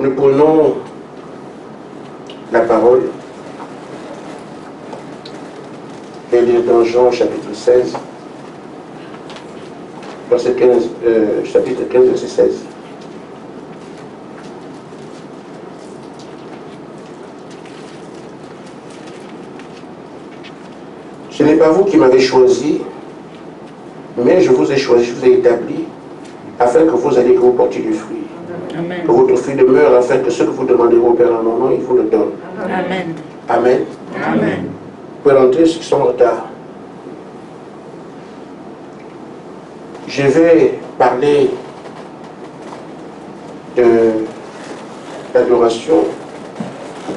Nous prenons la parole et lire dans Jean chapitre 16, verset 15, chapitre 15, verset 16. Ce n'est pas vous qui m'avez choisi, mais je vous ai choisi, je vous ai établi, afin que vous alliez que vous portiez du fruit. Amen. Que votre fruit demeure, afin que ce que vous demandez au Père en mon nom, il vous le donne. Amen. Amen. Amen. Vous pouvez rentrer ceux qui sont en retard. Je vais parler de l'adoration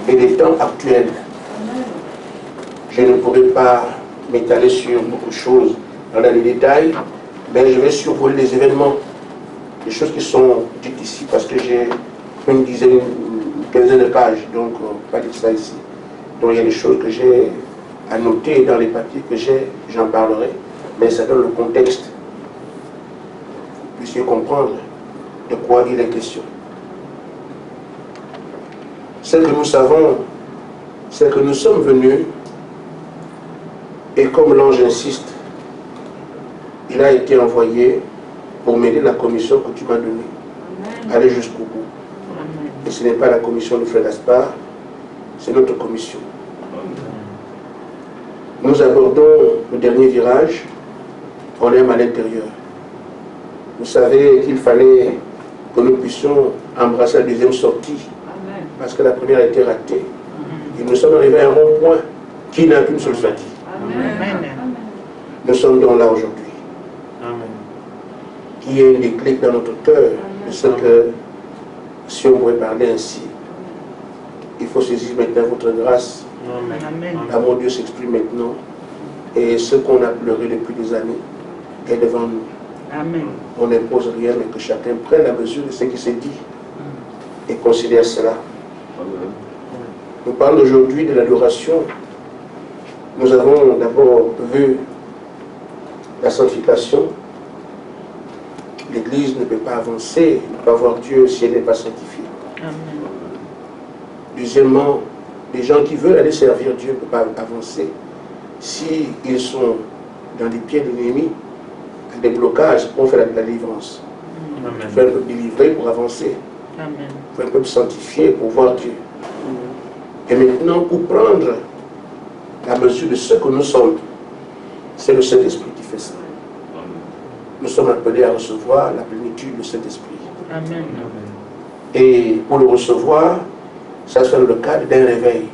et des temps actuels. Je ne pourrai pas m'étaler sur beaucoup de choses dans les détails, mais je vais survoler les événements, les choses qui sont dites ici, parce que j'ai une dizaine, une quinzaine de pages, donc on ne peut pas dire ça ici. Donc il y a des choses que j'ai à noter dans les papiers que j'ai, j'en parlerai, mais ça donne le contexte. Vous puissiez comprendre de quoi il est question. Ce que nous savons, c'est que nous sommes venus, et comme l'ange insiste, il a été envoyé pour m'aider la commission que tu m'as donnée. Aller jusqu'au bout. Amen. Et ce n'est pas la commission de Frère Gaspard, c'est notre commission. Nous abordons le dernier virage, on aime à l'intérieur. Vous savez qu'il fallait que nous puissions embrasser la deuxième sortie, parce que la première a été ratée. Et nous sommes arrivés à un rond-point qui n'a qu'une seule sortie. Amen. Nous sommes donc là aujourd'hui. Il y a un déclic dans notre cœur de ce que, si on pouvait parler ainsi, il faut saisir maintenant votre grâce. Amen. L'amour de Dieu s'exprime maintenant. Et ce qu'on a pleuré depuis des années est devant nous. Amen. On n'impose rien, mais que chacun prenne la mesure de ce qui s'est dit et considère cela. Nous parlons aujourd'hui de l'adoration. Nous avons d'abord vu la sanctification. L'Église ne peut pas avancer, ne peut pas voir Dieu si elle n'est pas sanctifiée. Amen. Deuxièmement, les gens qui veulent aller servir Dieu ne peuvent pas avancer s'ils sont dans les pieds de l'ennemi, des blocages pour faire la délivrance. Il faut un peu délivrer pour avancer. Amen. Il faut un peu sanctifier pour voir Dieu. Et maintenant, pour prendre la mesure de ce que nous sommes, c'est le Saint-Esprit qui fait ça. Nous sommes appelés à recevoir la plénitude de cet esprit. Amen. Et pour le recevoir, ça sera le cadre d'un réveil.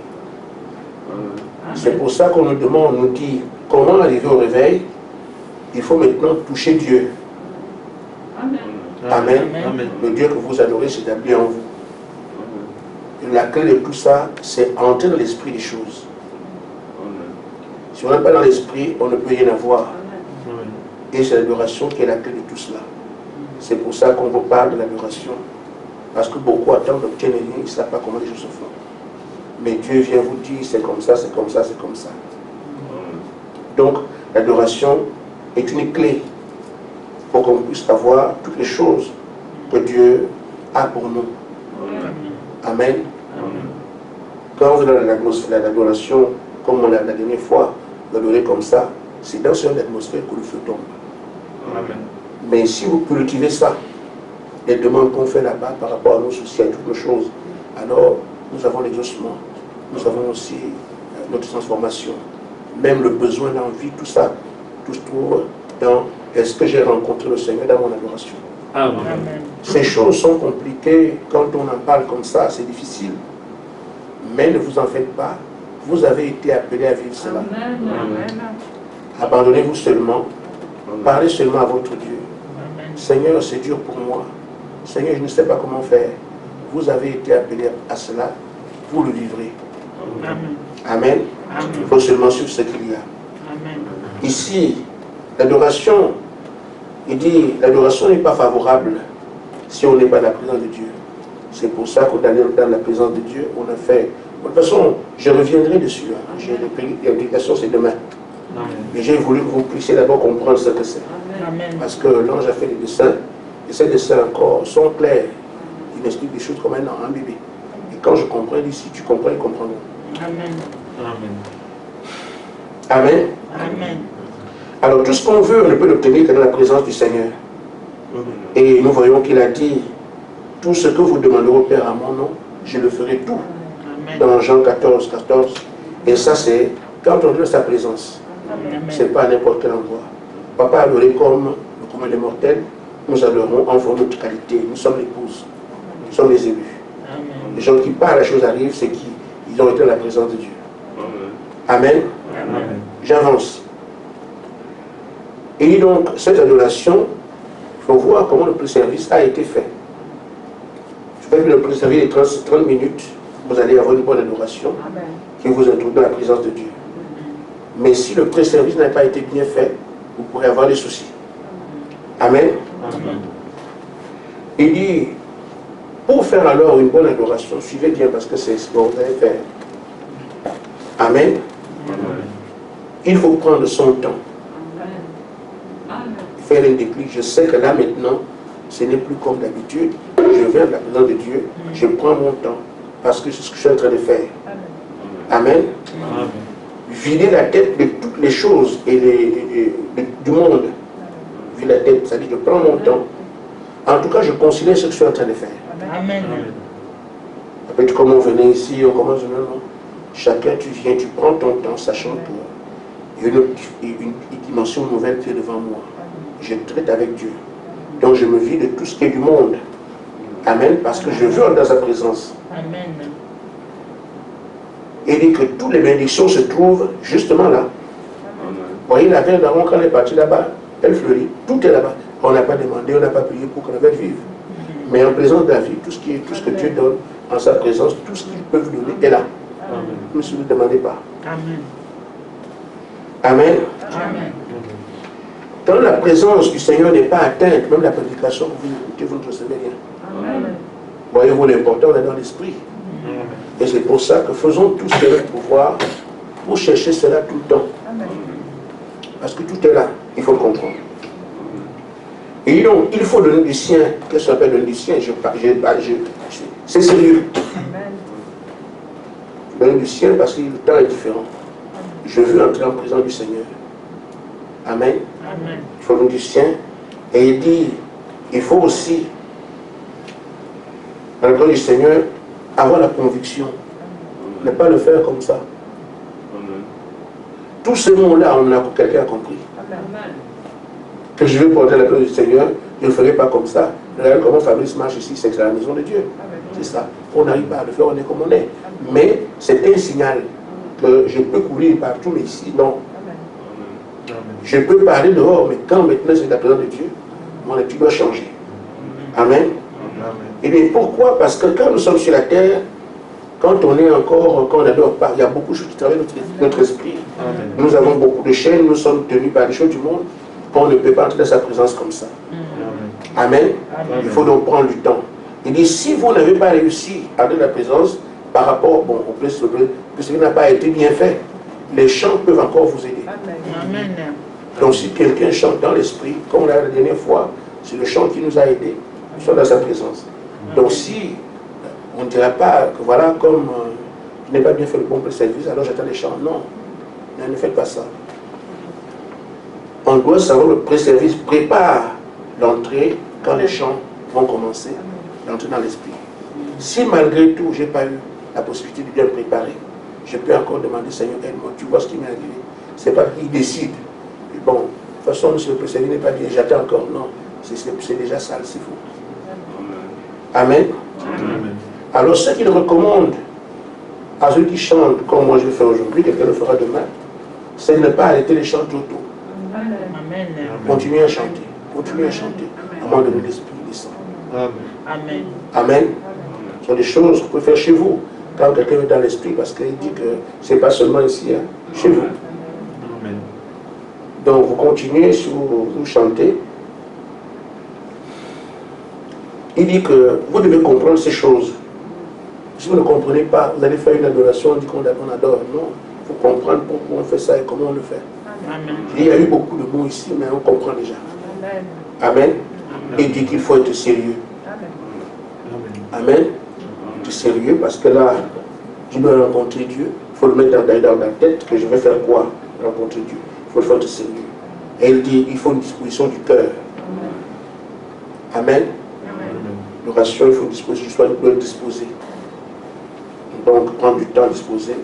C'est pour ça qu'on nous demande, on nous dit, comment arriver au réveil? Il faut maintenant toucher Dieu. Amen. Amen. Amen. Le Dieu que vous adorez s'établit en vous. Et la clé de tout ça, c'est entrer dans l'esprit des choses. Si on n'est pas dans l'esprit, on ne peut rien avoir. Et c'est l'adoration qui est la clé de tout cela. C'est pour ça qu'on vous parle de l'adoration. Parce que beaucoup attendent d'obtenir rien, ils ne savent pas comment les choses se font. Mais Dieu vient vous dire, c'est comme ça, c'est comme ça, c'est comme ça. Donc, l'adoration est une clé pour qu'on puisse avoir toutes les choses que Dieu a pour nous. Amen. Quand vous avez l'adoration, comme on l'a la dernière fois, vous adorez comme ça, c'est dans cette atmosphère que le feu tombe. Amen. Mais si vous cultivez ça, les demandes qu'on fait là-bas par rapport à nos soucis, à toutes nos choses, alors nous avons l'exaucement, nous avons aussi notre transformation, même le besoin, l'envie, tout ça, tout se trouve dans est-ce que j'ai rencontré le Seigneur dans mon adoration. Amen. Ces choses sont compliquées, quand on en parle comme ça, c'est difficile. Mais ne vous en faites pas, vous avez été appelés à vivre cela. Abandonnez-vous seulement, parlez seulement à votre Dieu. Seigneur, c'est dur pour moi. Seigneur, je ne sais pas comment faire. Vous avez été appelés à cela, vous le vivrez. Amen. Amen. Amen. Il faut seulement suivre ce qu'il y a. Amen. Ici, l'adoration, il dit, l'adoration n'est pas favorable si on n'est pas dans la présence de Dieu. C'est pour ça qu'on est dans la présence de Dieu, on a fait. De toute façon, je reviendrai dessus. J'ai les prédications, c'est demain. Mais j'ai voulu que vous puissiez d'abord comprendre ce que c'est. Amen. Parce que l'ange a fait des dessins, et ces dessins encore sont clairs. il m'explique des choses comme un bébé. Et quand je comprends, il dit, si tu comprends, ils comprendront. Amen. Amen. Amen. Alors tout ce qu'on veut, on ne peut l'obtenir que dans la présence du Seigneur. Et nous voyons qu'il a dit, tout ce que vous demanderez au Père à mon nom, je le ferai tout. Amen. Dans Jean 14, 14. Et ça, c'est quand on est dans sa présence. Ce n'est pas à n'importe quel endroit. Papa adoré comme le commun des mortels, nous adorons en fonction de notre qualité. Nous sommes l'épouse. Nous sommes les élus. Amen. Les gens qui parlent, la chose arrive, c'est qu'ils ont été dans la présence de Dieu. Amen. Amen. J'avance. Et donc, cette adoration, il faut voir comment le pré-service a été fait. Je vais le pré-service les 30 minutes, vous allez avoir une bonne adoration qui vous introduit dans la présence de Dieu. Mais si le pré-service n'a pas été bien fait, vous pourrez avoir des soucis. Amen. Amen. Il dit, pour faire alors une bonne adoration, suivez bien parce que c'est ce que vous allez faire. Amen. Il faut prendre son temps. Faire un déclic. Je sais que là maintenant, ce n'est plus comme d'habitude. Je viens de la présence de Dieu, je prends mon temps parce que c'est ce que je suis en train de faire. Amen. Amen. Vider la tête de toutes les choses et du monde. Vider la tête, c'est-à-dire je prends mon temps. En tout cas, je considère ce que je suis en train de faire. Amen. Après, comme on venait ici, on commence non. Chacun, tu viens, tu prends ton temps, sachant qu'il y a une dimension nouvelle qui est devant moi. Je traite avec Dieu. Donc je me vis de tout ce qui est du monde. Amen. Parce que je veux être dans sa présence. Amen. Et dit que toutes les bénédictions se trouvent justement là. Vous voyez, la veille d'avant, quand elle est partie là-bas, elle fleurit. Tout est là-bas. On n'a pas demandé, on n'a pas prié pour que la veille vive. Mais en présence de la vie, tout ce que Dieu donne en sa présence, tout ce qu'il peut vous donner est là. Ne se le demandez pas. Amen. Amen. Amen. Quand la présence du Seigneur n'est pas atteinte, même la prédication que vous écoutez, vous ne recevez rien. Amen. Voyez-vous, l'important est dans l'esprit. Et c'est pour ça que faisons tout ce qui est notre pouvoir pour chercher cela tout le temps. Parce que tout est là, il faut le comprendre. Et donc, il faut donner du sien. Qu'est-ce qu'on appelle donner du sien? C'est sérieux. Donner du sien parce que le temps est différent. Je veux entrer en présence du Seigneur. Amen. Amen. Il faut donner du sien. Et il dit, il faut aussi, dans le présence du Seigneur, avoir la conviction. Ne pas le faire comme ça. Tous ces mots-là, quelqu'un a compris. Que je vais porter la présence du Seigneur, je ne le ferai pas comme ça. Regardez comment Fabrice marche ici, c'est la maison de Dieu. C'est ça. On n'arrive pas à le faire, on est comme on est. Mais c'est un signal que je peux courir partout, mais ici, non. Je peux parler dehors, mais quand maintenant c'est la présence de Dieu, mon attitude doit changer. Amen. Et bien pourquoi? Parce que quand nous sommes sur la terre, quand on est encore, quand on n'adore pas, il y a beaucoup de choses qui travaillent notre esprit. Amen. Nous avons beaucoup de chaînes, nous sommes tenus par les choses du monde. On ne peut pas entrer dans sa présence comme ça. Amen. Amen. Il faut donc prendre du temps. Il dit, si vous n'avez pas réussi à entrer dans la présence, par rapport au plus que ce qui n'a pas été bien fait, les chants peuvent encore vous aider. Amen. Donc si quelqu'un chante dans l'esprit, comme on l'a la dernière fois, c'est le chant qui nous a aidés. Nous sommes dans sa présence. Donc si on ne dira pas que voilà, comme je n'ai pas bien fait le bon service, alors j'attends les chants. Non, ne faites pas ça. On doit savoir le pré-service prépare l'entrée quand les chants vont commencer, l'entrée dans l'esprit. Si malgré tout, je n'ai pas eu la possibilité de bien le préparer, je peux encore demander, Seigneur, aide-moi, tu vois ce qui m'est arrivé. Ce n'est pas qu'il décide. Et bon, de toute façon, si le pré-service n'est pas bien, j'attends encore. Non, c'est déjà sale, c'est faux. Amen. Amen. Alors, ce qu'il recommande à ceux qui chantent, comme moi je le fais aujourd'hui, quelqu'un le fera demain, c'est de ne pas arrêter les chants trop tôt. Amen. Continuez à chanter. Continuez à chanter. À moins de l'esprit descend. Amen. Amen. Ce sont des choses que vous pouvez faire chez vous. Quand quelqu'un est dans l'esprit, parce qu'il dit que ce n'est pas seulement ici, hein, chez vous. Amen. Donc vous continuez, si vous chantez. Il dit que vous devez comprendre ces choses. Si vous ne comprenez pas, vous allez faire une adoration, on dit qu'on adore. Non, il faut comprendre pourquoi on fait ça et comment on le fait. Amen. Il y a eu beaucoup de mots ici, mais on comprend déjà. Amen. Amen. Et dit qu'il faut être sérieux. Amen. Amen. Tu es sérieux parce que là, tu dois rencontrer Dieu. Il faut le mettre dans ta tête que je vais faire quoi? Rencontrer Dieu. Il faut le faire de sérieux. Et il dit, il faut une disposition du cœur. Amen. L'oration, il faut disposer, je dois être disposé. Donc, prendre du temps à disposer.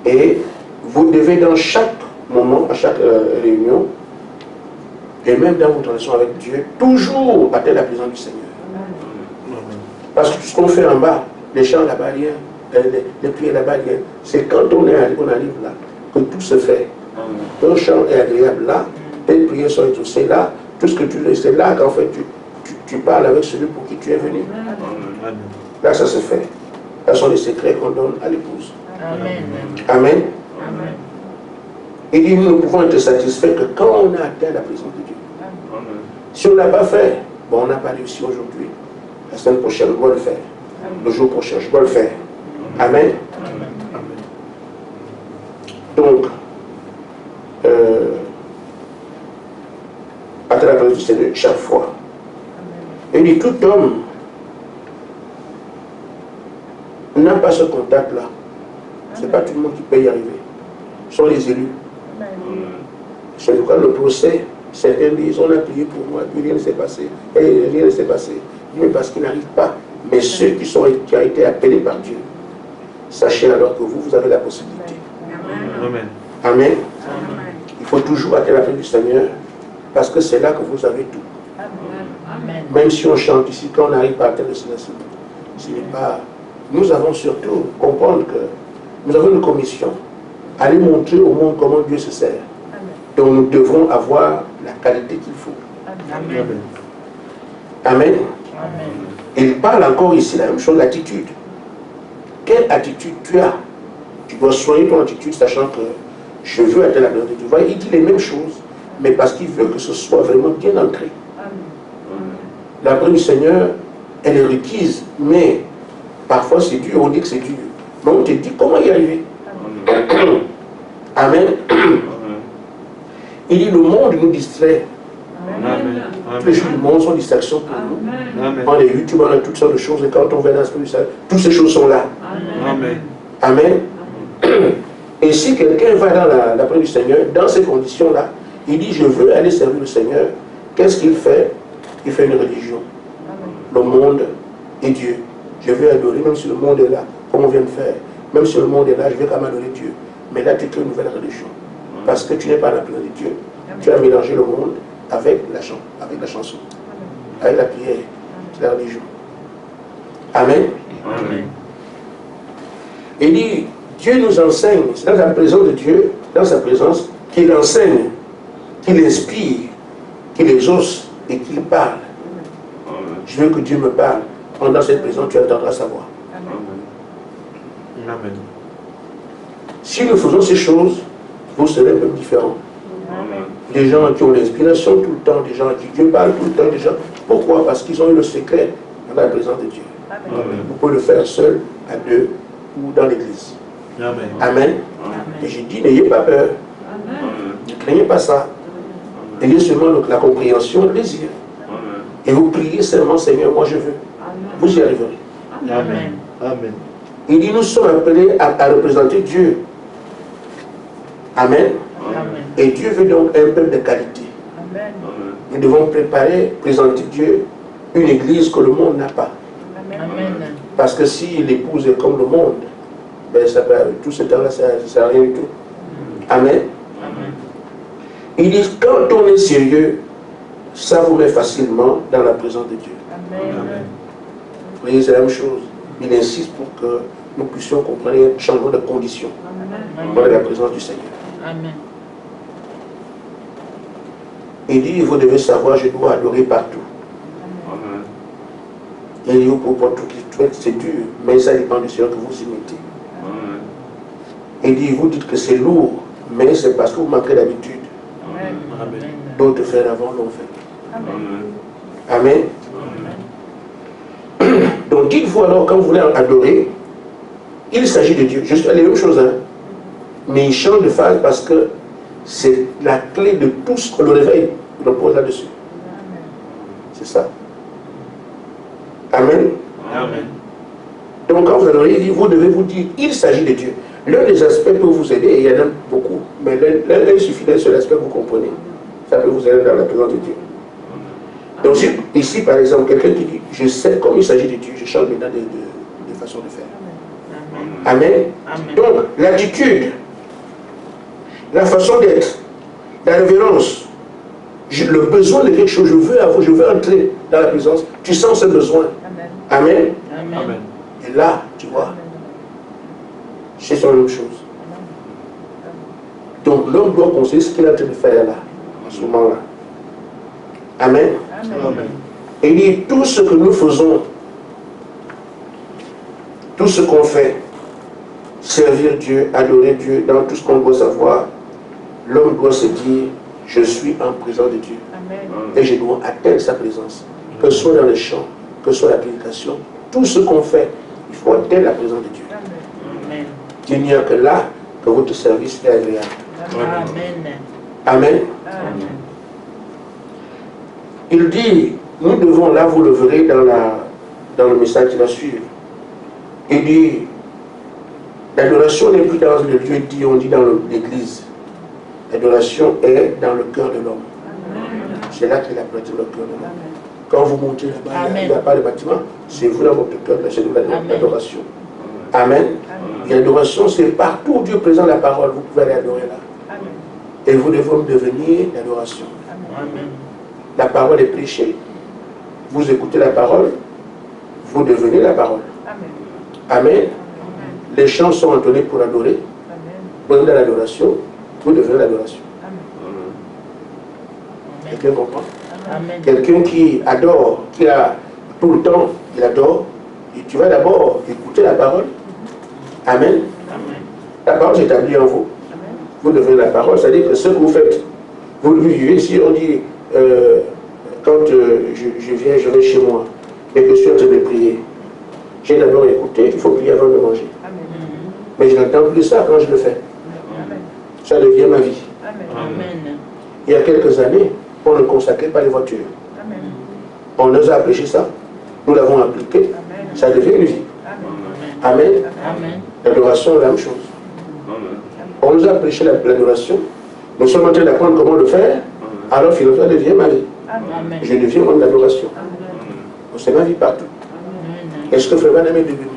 Et vous devez dans chaque moment, à chaque réunion, et même dans votre relation avec Dieu, toujours atteindre la présence du Seigneur. Parce que tout ce qu'on fait en bas, les chants là-bas, les prières là-bas, c'est quand on arrive là que tout se fait. Ton chant est agréable là, tes prières sont exaucées là, tout ce que tu veux, c'est là qu'en fait tu parles avec celui pour qui tu es venu. Là, ça se fait. Ce sont les secrets qu'on donne à l'épouse. Amen. Amen. Amen. Il dit, nous ne pouvons être satisfaits que quand on a atteint la présence de Dieu. Si on ne l'a pas fait, bon, on n'a pas réussi aujourd'hui. La semaine prochaine, on doit le faire. Le jour prochain, je dois le faire. Amen. Donc, atteindre la présence du Seigneur chaque fois. Il dit, tout homme n'a pas ce contact-là. Ce n'est pas tout le monde qui peut y arriver. Ce sont les élus. C'est pourquoi le procès, certains disent, on a prié pour moi, puis rien ne s'est passé. Et rien ne s'est passé. Mais parce qu'ils n'arrivent pas. Mais ceux qui ont été appelés par Dieu, sachez alors que vous avez la possibilité. Amen. Amen. Il faut toujours atteindre la présence du Seigneur, parce que c'est là que vous avez tout. Amen. Même si on chante ici, quand on n'arrive pas à atteindre le Seigneur, ce n'est pas... Nous avons surtout comprendre que nous avons une commission. Aller montrer au monde comment Dieu se sert. Donc nous devons avoir la qualité qu'il faut. Amen. Amen. Amen. Il parle encore ici la même chose, l'attitude. Quelle attitude tu as? Tu dois soigner ton attitude, sachant que je veux atteindre la présence de Dieu. Il dit les mêmes choses, mais parce qu'il veut que ce soit vraiment bien ancré. La présence du Seigneur, elle est requise, mais parfois c'est dur, on dit que c'est dur. Mais on te dit comment y arriver. Amen. Il dit le monde nous distrait. Amen. Tous les choses du monde sont distractions pour nous. On est YouTube, on a toutes sortes de choses, et quand on va dans l'Esprit du Seigneur, toutes ces choses sont là. Amen. Amen. Et si quelqu'un va dans la présence du Seigneur, dans ces conditions-là, il dit je veux aller servir le Seigneur, qu'est-ce qu'il fait? Il fait une religion. Le monde et Dieu. Je veux adorer, même si le monde est là, comme on vient de faire. Même si le monde est là, je vais quand même adorer Dieu. Mais là, tu crées une nouvelle religion. Parce que tu n'es pas à la présence de Dieu. Tu as mélangé le monde avec la chanson, avec la prière, la religion. Amen. Amen. Il dit, Dieu nous enseigne, c'est dans la présence de Dieu, dans sa présence, qu'il enseigne, qu'il inspire, qu'il exauce et qu'il parle. Je veux que Dieu me parle. Pendant cette présence, tu entendras sa voix. Amen. Si nous faisons ces choses, vous serez un peu différents. Des gens qui ont l'inspiration tout le temps, des gens à qui Dieu parle tout le temps, des gens. Pourquoi? Parce qu'ils ont eu le secret dans la présence de Dieu. Vous pouvez le faire seul, à deux, ou dans l'église. Amen. Amen. Et j'ai dit, n'ayez pas peur. Ne craignez pas ça. Ayez seulement la compréhension, le désir. Et vous priez seulement, Seigneur, moi je veux. Vous y arriverez. Amen. Amen. Il dit, nous sommes appelés à représenter Dieu. Amen. Amen. Et Dieu veut donc un peuple de qualité. Nous devons présenter Dieu une église que le monde n'a pas. Amen. Parce que si l'épouse est comme le monde, ben ça peut, tout ce temps-là, ça ne sert à rien du tout. Amen. Amen. Il dit, quand on est sérieux, ça vous met facilement dans la présence de Dieu. Amen. Vous voyez, c'est la même chose. Il insiste pour que nous puissions comprendre un changement de condition dans la présence du Seigneur. Amen. Il dit, vous devez savoir, je dois adorer partout. Il dit, pour tout c'est dur, mais ça dépend du Seigneur que vous imitez. Il dit, vous dites que c'est lourd, mais c'est parce que vous manquez d'habitude. Amen. D'autres frères avant l'ont fait. Amen. Donc dites-vous alors, quand vous voulez adorer, il s'agit de Dieu. Juste les mêmes choses, hein. Mais il change de phase parce que c'est la clé de tout ce que le réveil repose là-dessus. C'est ça. Amen. Amen. Donc quand vous adorez, il dit, vous devez vous dire, il s'agit de Dieu. L'un des aspects peut vous aider, et il y en a beaucoup, mais l'un suffit d'un seul aspect que vous comprenez. Ça peut vous aider dans la présence de Dieu. Donc ici, par exemple, quelqu'un qui dit, je sais comme il s'agit de Dieu, je change maintenant de façon de faire. Amen. Amen. Donc, l'attitude, la façon d'être, la révérence, le besoin de quelque chose, je veux entrer dans la présence, tu sens ce besoin. Amen. Amen. Amen. Et là, tu vois, c'est sur la même chose. Donc, l'homme doit considérer ce qu'il est en train de faire là, en ce moment-là. Amen. Amen. Et il dit, tout ce que nous faisons, tout ce qu'on fait, servir Dieu, adorer Dieu, dans tout ce qu'on doit savoir, l'homme doit se dire, je suis en présence de Dieu. Amen. Et je dois atteindre sa présence. Que ce soit dans le chant, que ce soit la prédication, tout ce qu'on fait, il faut atteindre la présence de Dieu. Amen. Il n'y a que là que votre service est agréable. Amen. Amen. Amen. Il dit, nous devons, là vous le verrez dans le message qui va suivre, il dit, l'adoration n'est plus dans le lieu dit, on dit dans l'église. L'adoration est dans le cœur de l'homme. C'est là qu'il a planté le cœur de l'homme. Quand vous montez là-bas, il n'y a pas de bâtiment, c'est vous dans votre cœur, c'est de l'adoration. Amen. Et l'adoration, c'est partout où Dieu présente la parole, vous pouvez aller adorer là. Amen. Et vous devez devenir l'adoration. Amen. La parole est prêchée. Vous écoutez la parole, vous devenez la parole. Amen. Amen. Amen. Les chants sont entonnés pour adorer. Vous êtes dans l'adoration, vous devenez l'adoration. Quelqu'un comprend? Quelqu'un qui adore, qui a tout le temps, il adore, et tu vas d'abord écouter la parole. Amen. Amen. La parole s'établit en vous. Amen. Vous devenez la parole, c'est-à-dire que ce que vous faites, vous le vivez. Si on dit, quand je viens, je vais chez moi, et que je suis en train de prier, j'ai d'abord écouté, il faut prier avant de manger. Amen. Mais je n'entends plus ça quand je le fais. Amen. Ça devient ma vie. Amen. Il y a quelques années, on ne consacrait pas les voitures. Amen. On nous a prêché ça, nous l'avons appliqué, amen. Ça devient une vie. Amen. Amen. Amen. L'adoration est la même chose. Amen. On nous a prêché l'adoration, nous sommes en train d'apprendre comment le faire, alors finalement ça devient ma vie. Amen. Je deviens homme d'adoration. C'est ma vie partout. Est-ce que Frère Branham est devenu?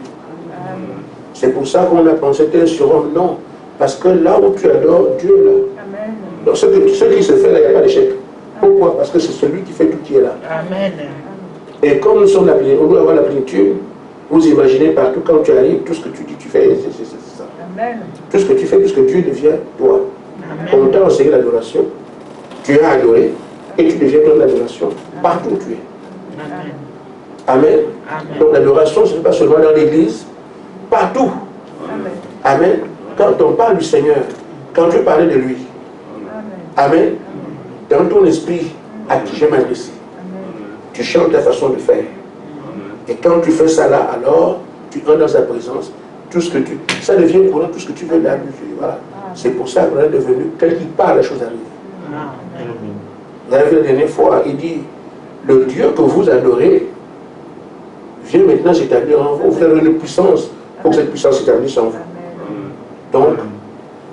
C'est pour ça qu'on a pensé un surhomme. Non. Parce que là où tu adores, Dieu est là. Amen. Donc ce qui se fait là, il n'y a pas d'échec. Pourquoi? Parce que c'est celui qui fait tout qui est là. Amen. Et comme nous sommes la plénitude, on doit avoir la plénitude. Vous imaginez partout quand tu arrives, tout ce que tu dis, tu fais, c'est ça. Amen. Tout ce que tu fais, tout ce que Dieu devient toi. Amen. On t'a enseigné l'adoration, tu as adoré, et tu deviens dans l'adoration partout où tu es. Amen. Amen. Amen. Donc l'adoration, ce n'est pas seulement dans l'église, partout. Amen. Amen. Quand on parle du Seigneur, quand tu parles de lui, Amen. Dans ton esprit, à qui j'aime m'adresser, tu chantes ta façon de faire. Et quand tu fais ça là, alors tu entres dans sa présence, tout ce que tu... Ça devient courant, tout ce que tu veux là. Voilà. C'est pour ça qu'on est devenu, quand il parle, la chose arrive. Vous avez vu la dernière fois, il dit, le Dieu que vous adorez vient maintenant s'établir en vous. Vous avez une puissance pour que cette puissance s'établisse en vous. Donc,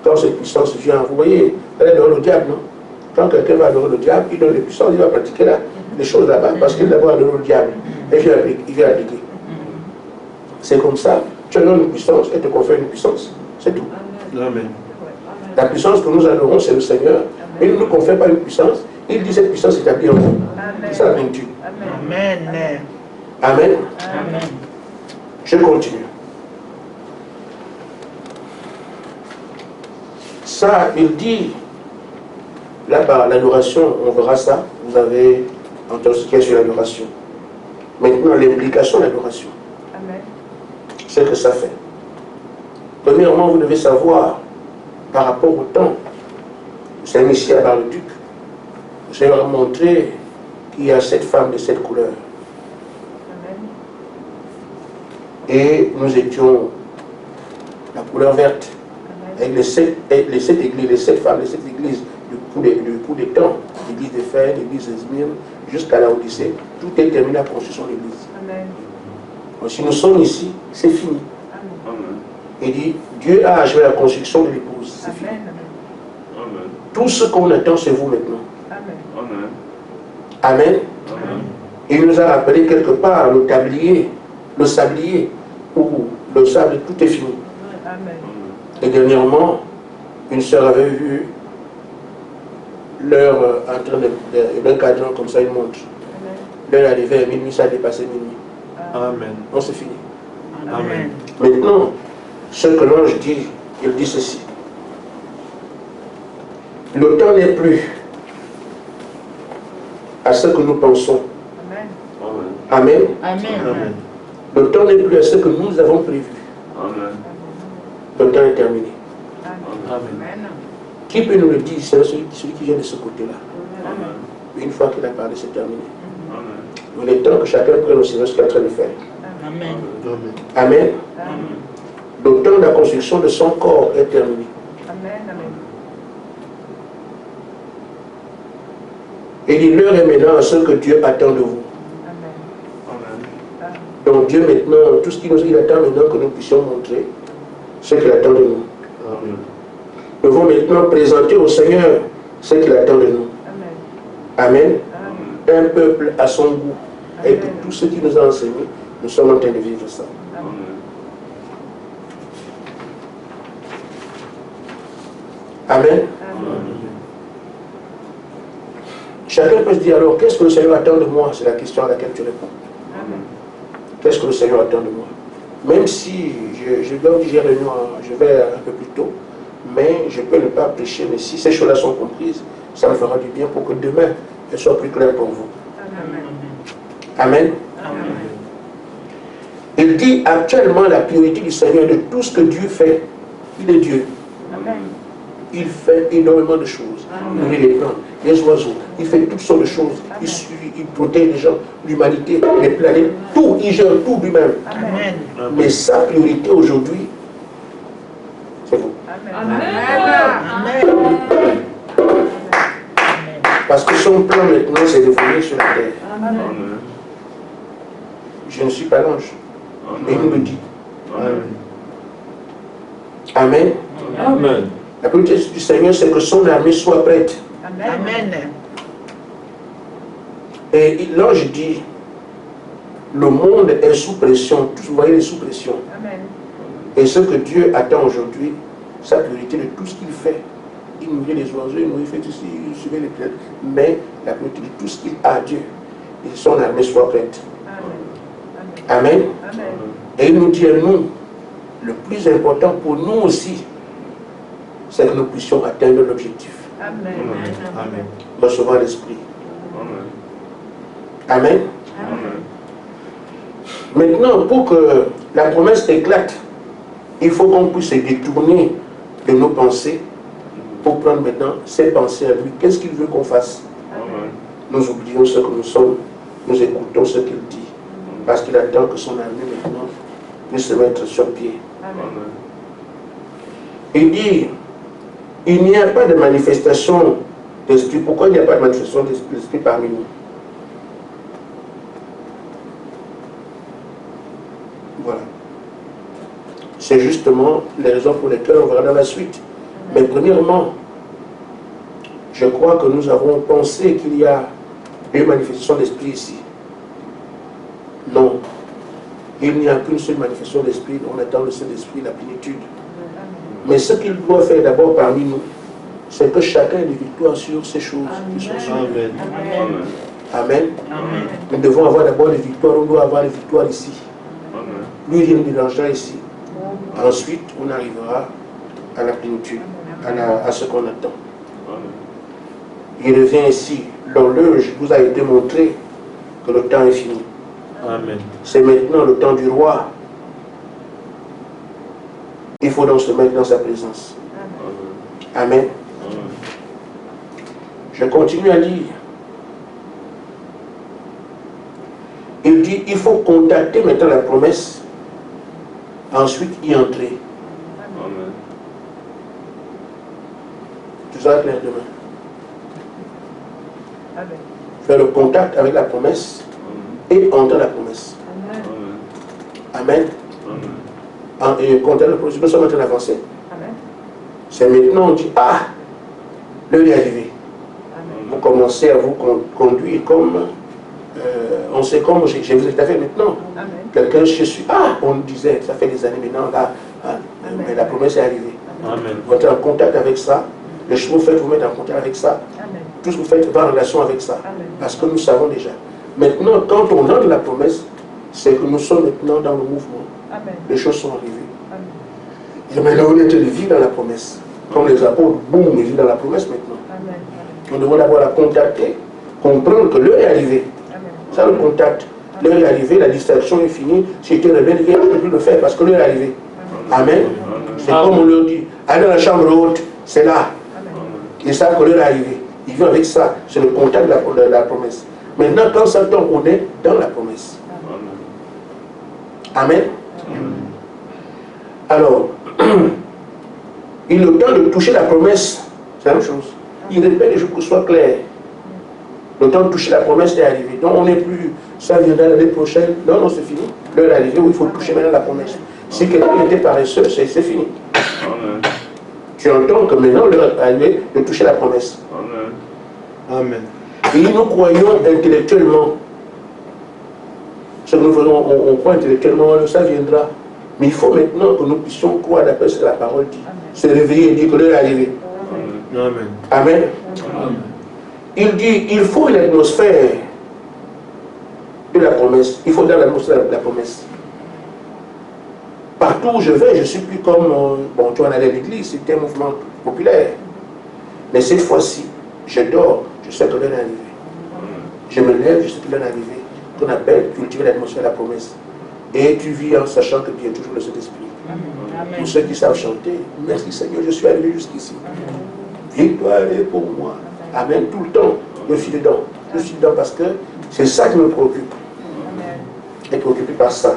quand cette puissance vient, vous voyez, elle est dans le diable, non? Quand quelqu'un va adorer le diable, il donne des puissances, il va pratiquer là, des choses là-bas, parce qu'il d'abord adoré le diable. Et il vient appliquer. C'est comme ça. Tu donnes une puissance, elle te confère une puissance. C'est tout. Amen. La puissance que nous adorons, c'est le Seigneur. Mais il ne nous confère pas une puissance. Il dit cette puissance établie en vous. C'est ça la plénitude. Amen. Amen. Amen. Je continue. Ça, il dit, là-bas, l'adoration, on verra ça. Vous avez entendu ce qu'il y a sur l'adoration. Maintenant, l'implication de l'adoration. Ce que ça fait. Premièrement, vous devez savoir, par rapport au temps, vous avez ici à Bar-le-Duc, le Seigneur a montré qu'il y a 7 femmes de 7 couleurs. Et nous étions la couleur verte. Avec les 7 églises, les 7 femmes, les 7 églises du coup des temps, l'église de Fer, l'église de Smyrne, jusqu'à la Odyssée, tout est terminé à construire son église. Donc, si nous sommes ici, c'est fini. Amen. Il dit, Dieu a achevé la construction de l'épouse. C'est fini. Amen. Tout ce qu'on attend, c'est vous maintenant. Amen. Amen. Amen. Il nous a rappelé quelque part le tablier, le sablier, où le sable, tout est fini. Et dernièrement, une sœur avait vu l'heure en train d'un cadran comme ça, une montre. L'heure arrivait à minuit, ça a dépassé minuit. Amen. Non, c'est fini. Amen. Maintenant, ce que l'ange dit, il dit ceci. Le temps n'est plus à ce que nous pensons. Amen. Amen. Amen. Le temps n'est plus à ce que nous avons prévu. Amen. Le temps est terminé. Amen. Qui peut nous le dire? C'est celui qui vient de ce côté-là. Amen. Une fois qu'il a parlé, c'est terminé. Amen. Il est temps que chacun prenne au sérieux ce qu'il est en train de faire. Amen. Amen. Le temps de la construction de son corps est terminé. Et il l'heure est maintenant à ce que Dieu attend de vous. Amen. Donc Dieu maintenant, tout ce qu'il nous attend maintenant que nous puissions montrer ce qu'il attend de nous. Amen. Nous devons maintenant présenter au Seigneur ce qu'il attend de nous. Amen. Un peuple à son goût. Et que tout ce qu'il nous a enseigné, nous sommes en train de vivre ça. Amen. Amen. Chacun peut se dire alors, qu'est-ce que le Seigneur attend de moi? C'est la question à laquelle tu réponds. Qu'est-ce que le Seigneur attend de moi? Même si je dois dire, je vais un peu plus tôt, mais je peux ne pas prêcher, mais si ces choses-là sont comprises, ça me fera du bien pour que demain, elles soient plus claires pour vous. Amen. Il dit actuellement la priorité du Seigneur de tout ce que Dieu fait. Il est Dieu. Il fait énormément de choses. Il nourrit les plantes, les oiseaux. Il fait toutes sortes de choses. Il protège les gens, l'humanité, les planètes, tout. Il gère tout lui-même. Mais sa priorité aujourd'hui, c'est vous. Parce que son plan maintenant, c'est de venir sur la terre. Amen. Je ne suis pas l'ange. Mais il me dit. Amen. Amen. Amen. La priorité du Seigneur, c'est que son armée soit prête. Amen. Et l'ange dit, le monde est sous pression. Vous voyez, il est sous pression. Et ce que Dieu attend aujourd'hui, sa priorité de tout ce qu'il fait. Il nourrit les oiseaux, il fait tout ce qu'il suivait les planètes. Mais la priorité de tout ce qu'il a à Dieu, et son armée soit prête. Amen. Et il nous dit à nous, le plus important pour nous aussi, c'est que nous puissions atteindre l'objectif. Amen. Recevoir l'Esprit. Amen. Amen. Amen. Maintenant, pour que la promesse éclate, il faut qu'on puisse se détourner de nos pensées pour prendre maintenant ses pensées à lui. Qu'est-ce qu'il veut qu'on fasse? Amen. Nous oublions ce que nous sommes, nous écoutons ce qu'il dit, parce qu'il attend que son armée maintenant puisse se mettre sur pied. Amen. Il dit, il n'y a pas de manifestation d'esprit. Pourquoi il n'y a pas de manifestation d'esprit parmi nous? Voilà. C'est justement les raisons pour lesquelles on verra dans la suite. Mais premièrement, je crois que nous avons pensé qu'il y a deux manifestations d'esprit ici. Non. Il n'y a qu'une seule manifestation d'esprit. On attend le Saint-Esprit, la plénitude. Mais ce qu'il doit faire d'abord parmi nous, c'est que chacun ait des victoires sur ces choses qui sont sur nous. Amen. Amen. Amen. Nous devons avoir d'abord des victoires. On doit avoir des victoires ici. Amen. Lui, il nous dérangera ici. Ensuite, on arrivera à la plénitude, à ce qu'on attend. Amen. Il revient ici. L'horloge vous a été montré que le temps est fini. Amen. C'est maintenant le temps du roi. Il faut donc se mettre dans sa présence. Amen. Amen. Je continue à lire. Il dit, il faut contacter maintenant la promesse, ensuite y entrer. Amen. Tout ça est clair demain. Faire le contact avec la promesse et entrer la promesse. Amen. Amen. Et compter le projet, nous sommes en train d'avancer. Amen. C'est maintenant, on dit, ah, l'heure est arrivée. Vous commencez à vous conduire comme, on sait comme, je vous ai fait maintenant. Amen. Quelqu'un, je suis, ah, on disait, ça fait des années maintenant, là, hein, mais la promesse est arrivée. Amen. Vous êtes en contact avec ça, les choses que vous faites, vous mettez en contact avec ça. Amen. Tout ce que vous faites va en relation avec ça. Amen. Parce que nous savons déjà. Maintenant, quand on entre dans la promesse, c'est que nous sommes maintenant dans le mouvement. Amen. Les choses sont arrivées. Amen. Et maintenant, on est en train de vivre dans la promesse. Comme les apôtres, boum, ils vivent dans la promesse maintenant. Amen. Nous devons d'abord la contacter, comprendre que l'heure est arrivée. Amen. Ça, le contact. L'heure est arrivée, la distraction est finie. Si tu es rebelle, je ne peux plus le faire parce que l'heure est arrivée. Amen. C'est comme on leur dit, allez dans la chambre haute, c'est là. Ils savent que l'heure est arrivée. Ils vivent avec ça. C'est le contact de la promesse. Maintenant, quand ça tombe, on est dans la promesse. Amen. Alors, il est le temps de toucher la promesse. C'est la même chose. Il répète les choses pour que ce soit clair. Le temps de toucher la promesse est arrivé. Donc on n'est plus, ça viendra l'année prochaine. Non, non, c'est fini. L'heure est arrivée où il faut toucher maintenant la promesse. Si quelqu'un était paresseux, c'est fini. Tu entends que maintenant l'heure est arrivée de toucher la promesse. Amen. Et nous croyons intellectuellement. Ce que nous faisons, on croit intellectuellement, ça viendra. Mais il faut maintenant que nous puissions croire d'après ce que la parole dit. Se réveiller et dire que l'heure est arrivée. Amen. Amen. Amen. Il dit, il faut une atmosphère de la promesse. Il faut dans l'atmosphère de la promesse. Partout où je vais, je ne suis plus comme, bon, tu en allais à l'église, c'était un mouvement populaire. Mais cette fois-ci, je dors, je sais que l'heure est arrivée. Je me lève, je sais que l'heure est arrivée. Qu'on appelle cultiver l'atmosphère de la promesse. Et tu vis en sachant que tu es toujours le Saint-Esprit. Pour ceux qui savent chanter, merci Seigneur, je suis arrivé jusqu'ici. Victoire est pour moi. Amen, tout le temps, je suis dedans. Je suis dedans parce que c'est ça qui me préoccupe. Être préoccupé par ça.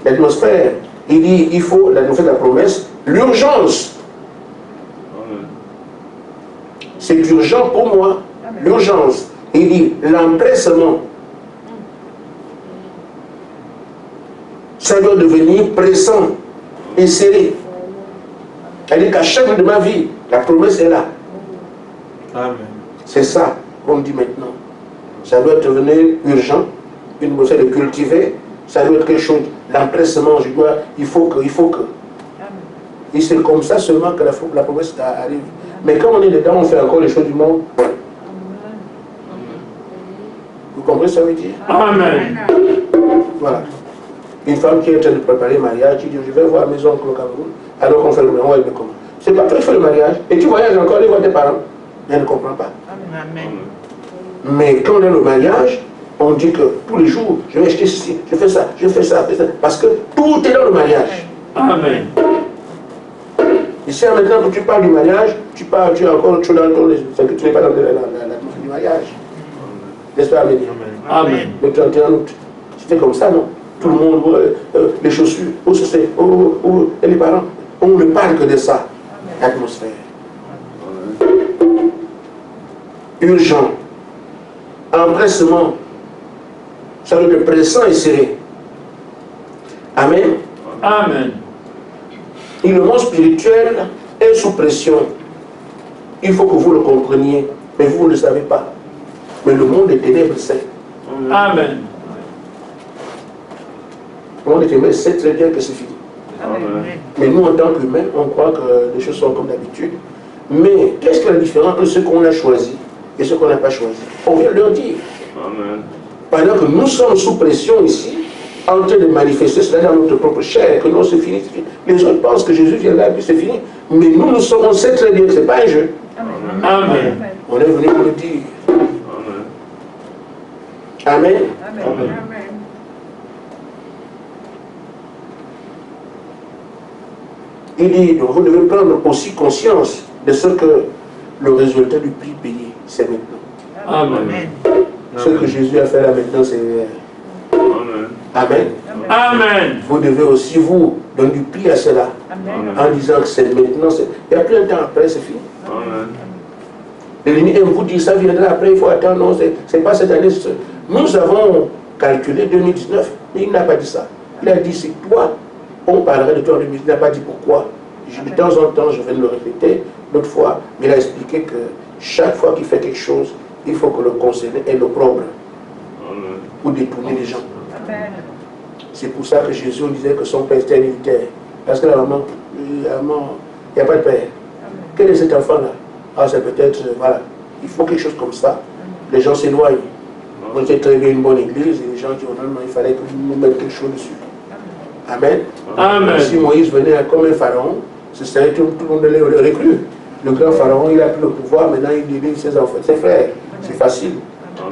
L'atmosphère, il dit, il faut l'atmosphère de la promesse, l'urgence. C'est urgent pour moi. L'urgence. Il dit, l'empressement. Ça doit devenir pressant et serré. Elle dit qu'à chaque jour de ma vie, la promesse est là. Amen. C'est ça qu'on dit maintenant. Ça doit devenir urgent, une atmosphère de cultiver, ça doit être quelque chose, l'empressement, il faut que. Et c'est comme ça seulement que la promesse arrive. Mais quand on est dedans, on fait encore les choses du monde. Vous comprenez ce que ça veut dire? Amen. Voilà. Une femme qui est en train de préparer le mariage, qui dit, je vais voir mes oncles au Cameroun, alors qu'on fait le mariage, mais comment? C'est pas toi qui fais le mariage, et tu voyages encore, les voir tes parents. Mais elle ne comprend pas. Amen. Mais quand on est le mariage, on dit que tous les jours, je vais acheter ceci, je fais ça, je fais ça, parce que tout est dans le mariage. Amen. Ici, maintenant que tu parles du mariage, tu as encore autre chose dans ton... C'est que tu n'es pas dans l'atmosphère du mariage. N'est-ce pas, Amélie? Amen. Le 31 août. C'était comme ça, non? Tout le monde, les chaussures, et les parents, on ne parle que de ça. L'atmosphère. Urgent. Empressement. Ça doit être pressant et serré. Amen. Amen. Et le monde spirituel est sous pression. Il faut que vous le compreniez, mais vous ne le savez pas. Mais le monde des ténèbres sait. Amen. Le monde des ténèbres sait très bien que c'est fini. Amen. Mais nous, en tant qu'humains, on croit que les choses sont comme d'habitude. Mais qu'est-ce que la différence entre ce qu'on a choisi et ce qu'on n'a pas choisi? On vient de leur dire. Amen. Pendant que nous sommes sous pression ici, en train de manifester cela dans notre propre chair, que non, c'est fini, c'est fini. Les autres pensent que Jésus vient là, puis c'est fini. Mais nous, on sait très bien que ce n'est pas un jeu. Amen. On est venu pour le dire. Amen. Amen. Il dit, donc vous devez prendre aussi conscience de ce que le résultat du prix payé, c'est maintenant. Amen. Ce que Jésus a fait là maintenant, c'est... Amen. Amen. Vous devez aussi, vous, donner du prix à cela. En disant que c'est maintenant, il n'y a plus un temps après, c'est fini. L'ennemi aime vous dire, ça viendra après, il faut attendre, non, c'est pas cette année. Nous avons calculé 2019, mais il n'a pas dit ça. Il a dit, c'est toi, on parlerait de toi, mais il n'a pas dit pourquoi. De temps en temps, je vais le répéter, l'autre fois, mais il a expliqué que chaque fois qu'il fait quelque chose, il faut que le concerné ait l'opprobre pour détourner les gens. C'est pour ça que Jésus disait que son père était militaire. Parce que la maman, il n'y a pas de père. Quel est cet enfant-là? Ah, c'est peut-être, voilà. Il faut quelque chose comme ça. Les gens s'éloignent. On était très bien une bonne église et les gens disent, non, il fallait que nous mettions quelque chose dessus. Amen. Amen. Si Moïse venait comme un pharaon, ce serait tout le monde l'aurait cru. Le grand pharaon, il a pris le pouvoir, maintenant il délivre ses enfants, ses frères. C'est facile.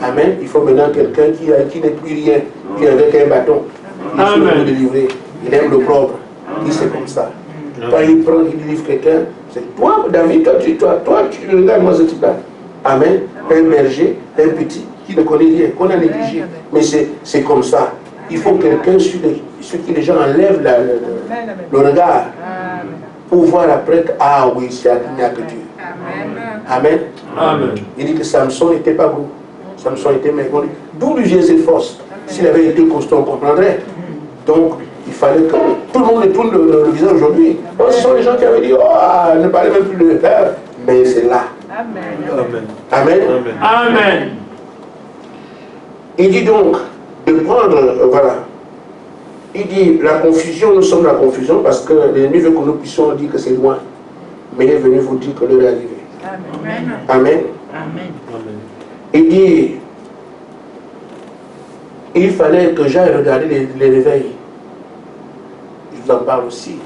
Amen. Il faut maintenant quelqu'un qui n'est plus rien, qui est avec un bâton. Il faut le délivrer. Il aime le propre. Il c'est comme ça. Quand il prend, il délivre quelqu'un, c'est toi, David, toi, tu regardes moi ce type-là. Amen. Un berger, un petit, qui ne connaît rien, qu'on a négligé. Mais c'est comme ça. Il faut quelqu'un sur qui les gens enlèvent le regard pour voir après que, ah oui, c'est il n'y a que Dieu. Amen. Amen. Il dit que Samson n'était pas gros. Samson était maigre. D'où lui vient cette force? S'il avait été costaud, on comprendrait. Donc, il fallait que tout le monde tourne le visage aujourd'hui. Ce sont les gens qui avaient dit, oh, ne parlez même plus de père. Mais c'est là. Amen. Amen. Amen. Il dit donc de prendre, voilà. Il dit la confusion, nous sommes dans la confusion parce que l'ennemi veut que nous puissions dire que c'est loin. Mais il est venu vous dire que l'heure est arrivée. Amen. Amen. Amen. Il dit, il fallait que j'aille regarder les réveils. Je vous en parle aussi.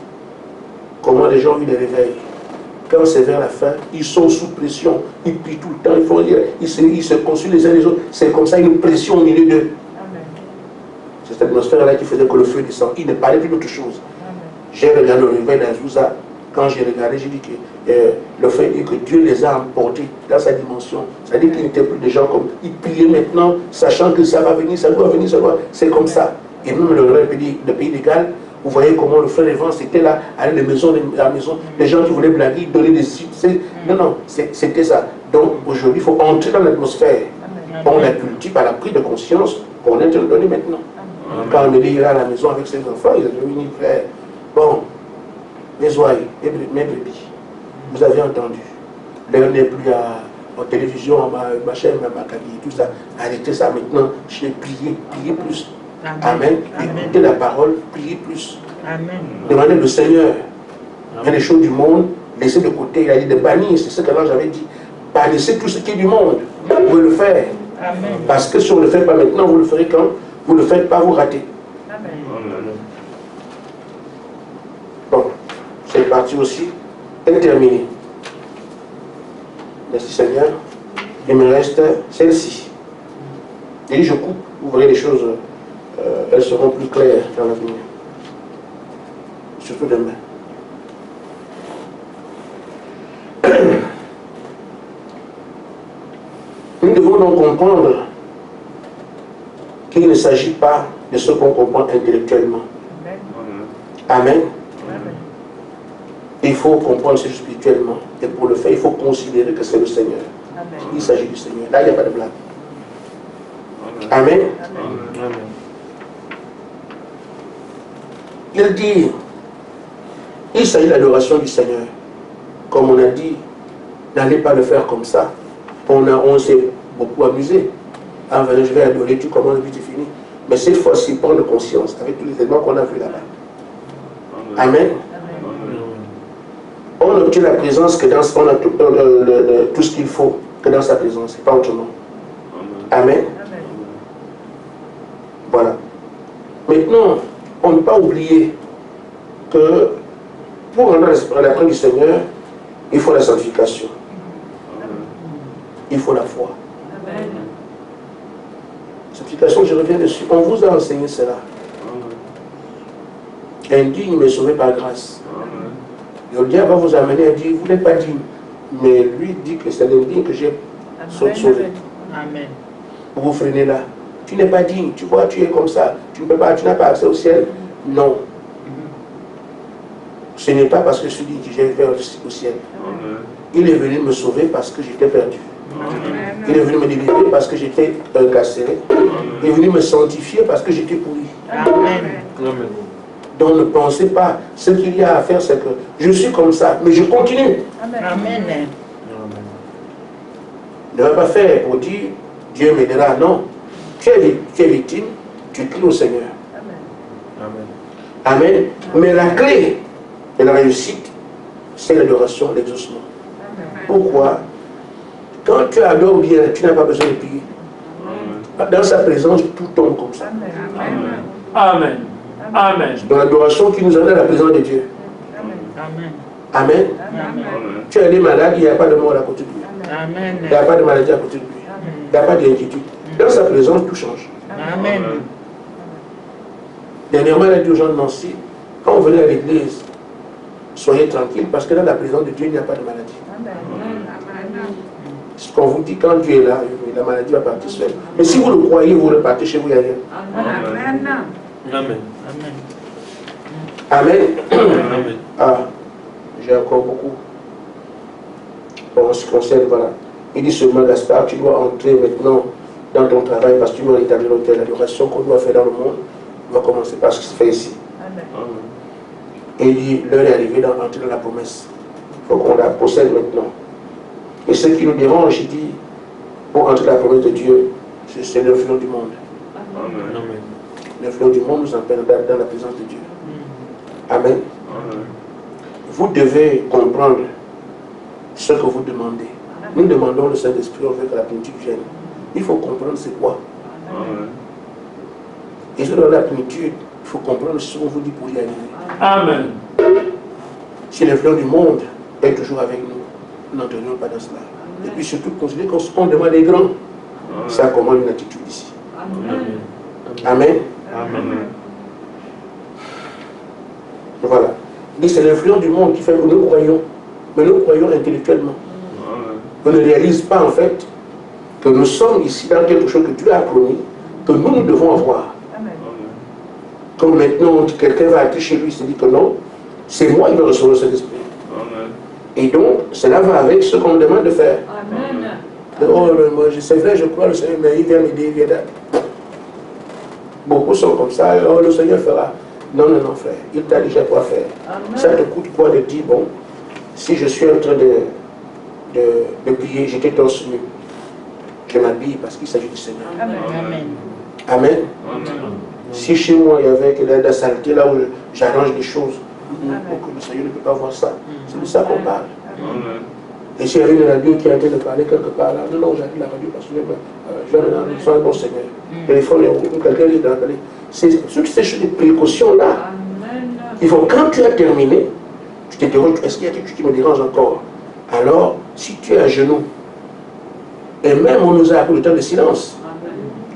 Comment les gens vivent les réveils. Quand c'est vers la fin, ils sont sous pression. Ils prient tout le temps, il faut dire, ils se consultent les uns les autres. C'est comme ça, une pression au milieu d'eux. C'est cette atmosphère-là qui faisait que le feu descend. Il ne parlait plus d'autre chose. J'ai regardé le réveil d'Azusa. Quand j'ai regardé, j'ai dit que le fait dit que Dieu les a emportés dans sa dimension. C'est-à-dire qu'ils n'étaient plus des gens comme... Ils priaient maintenant, sachant que ça va venir, ça doit venir, ça doit... C'est comme ça. Et même le pays de Galles, vous voyez comment le frère Evans était là, aller de maison à la maison, les gens qui voulaient blaguer, donner des sites. Non, c'était ça. Donc aujourd'hui, il faut entrer dans l'atmosphère. On la cultive à la prise de conscience qu'on est en train de donner maintenant. Quand on me dit, il est à la maison avec ses enfants, il a devenu frère. Bon, mes oreilles, mes brebis, vous avez entendu. L'heure n'est plus à la télévision, à ma chaîne, à ma cabine, tout ça. Arrêtez ça maintenant. Je vais prier plus. Amen. Écoutez la parole, priez plus. Amen. Demandez le Seigneur. Il y a des choses du monde, laissez de côté. Il a dit de bannir, c'est ce que l'ange avait dit. Bannissez tout ce qui est du monde. Vous pouvez le faire. Amen. Parce que si on ne le fait pas maintenant, vous le ferez quand vous ne le faites pas, vous ratez. Amen. Bon, c'est parti aussi. Elle est terminée. Merci Seigneur. Il me reste celle-ci. Et je coupe, vous verrez les choses, elles seront plus claires dans l'avenir. Surtout demain. Nous devons donc comprendre qu'il ne s'agit pas de ce qu'on comprend intellectuellement. Amen. Il faut comprendre ce spirituellement. Et pour le faire, il faut considérer que c'est le Seigneur. Il s'agit du Seigneur. Là, il n'y a pas de blague. Amen. Il dit, il s'agit de l'adoration du Seigneur. Comme on a dit, n'allez pas le faire comme ça. On s'est beaucoup amusé. Ah, je vais adorer, tu commences, puis tu finis. Mais cette fois-ci, prendre conscience avec tous les éléments qu'on a vus là-bas. Amen. On obtient la présence que dans on a tout ce qu'il faut que dans sa présence, et pas autrement. Amen. Voilà. Maintenant, on ne peut pas oublier que pour rentrer à la présence du Seigneur, il faut la sanctification. Il faut la foi. Sanctification, je reviens dessus. On vous a enseigné cela. Indigne, mais sauvé par grâce. Et le diable va vous amener à dire, vous n'êtes pas digne. Mais lui dit que c'est l'indigne que j'ai sauvé. Amen. Pour vous freiner là. Tu n'es pas digne, tu vois, tu es comme ça. Tu ne peux pas, tu n'as pas accès au ciel. Non. Ce n'est pas parce que je suis dit que j'ai fait au ciel. Il est venu me sauver parce que j'étais perdu. Il est venu me délivrer parce que j'étais incarcéré. Il est venu me sanctifier parce que j'étais pourri. Amen. Donc ne pensez pas, ce qu'il y a à faire, c'est que je suis comme ça, mais je continue. Amen. Ne va pas faire pour dire Dieu m'aidera. Non. Tu es victime, tu cries au Seigneur. Amen. Mais la clé de la réussite, c'est l'adoration, l'exaucement. Pourquoi? Quand tu adores bien, tu n'as pas besoin de prier. Dans sa présence, tout tombe comme ça. Amen. Amen. Dans l'adoration qui nous amène à la présence de Dieu. Amen. Tu es allé malade, il n'y a pas de mort à côté de lui. Il n'y a pas de maladie à côté de lui. Il n'y a pas d'inquiétude. Dans sa présence, tout change. Amen. Dernièrement, il a dit aux gens de Nancy, quand on venait à l'église, soyez tranquilles parce que dans la présence de Dieu, il n'y a pas de maladie. Ce qu'on vous dit, quand Dieu est là, la maladie va partir seule. Mais si vous le croyez, vous repartez chez vous, il n'y a rien. Amen. Amen. Amen. Ah, j'ai encore beaucoup. Bon, en ce qui concerne, voilà. Il dit seulement, Gaspard, tu dois entrer maintenant dans ton travail parce que tu dois rétablir l'autel. L'adoration qu'on doit faire dans le monde va commencer par ce qui se fait ici. Et il dit, l'heure est arrivée d'entrer dans la promesse. Il faut qu'on la possède maintenant. Et ce qui nous dérange, il dit, pour entrer dans la promesse de Dieu, c'est l'influence du monde. L'influence du monde nous empêche dans la présence de Dieu. Amen. Vous devez comprendre ce que vous demandez. Nous demandons le Saint-Esprit, on veut que la plénitude vienne. Il faut comprendre c'est quoi. Et ce dans la plénitude, il faut comprendre ce qu'on vous dit pour y arriver. Amen. Si l'influence du monde est toujours avec nous, nous n'entrons pas dans cela. Et puis surtout, considérer qu'on demande des grands. Ça commande une attitude ici. Amen. Voilà. Il dit c'est l'influence du monde qui fait que nous croyons. Mais nous croyons intellectuellement. On ne réalise pas en fait que nous sommes ici dans quelque chose que Dieu a promis, que nous devons avoir. Comme maintenant, quelqu'un va aller chez lui, il se dit que non, c'est moi qui vais recevoir cet esprit. Et donc, cela va avec ce qu'on me demande de faire. Oh, c'est vrai, je crois le Seigneur, mais il vient m'aider, il vient d'être. Beaucoup sont comme ça, oh, le Seigneur fera. Non, frère, il t'a déjà quoi faire. Ça te coûte quoi de dire, bon, si je suis en train de prier, j'étais torse nu. Je m'habille parce qu'il s'agit du Seigneur. Amen. Si chez moi il y avait de la saleté là où j'arrange des choses, pour que le Seigneur ne peut pas voir ça, c'est de ça qu'on parle. Et s'il y avait une radio qui est en train de parler quelque part là, non, j'arrive la radio parce que je suis un bon Seigneur. Téléphone, quelqu'un dit dans la télé. C'est ces précautions là. Il faut, quand tu as terminé, tu te demandes, est-ce qu'il y a quelque chose qui me dérange encore? Alors, si tu es à genoux, et même on nous a appris le temps de silence,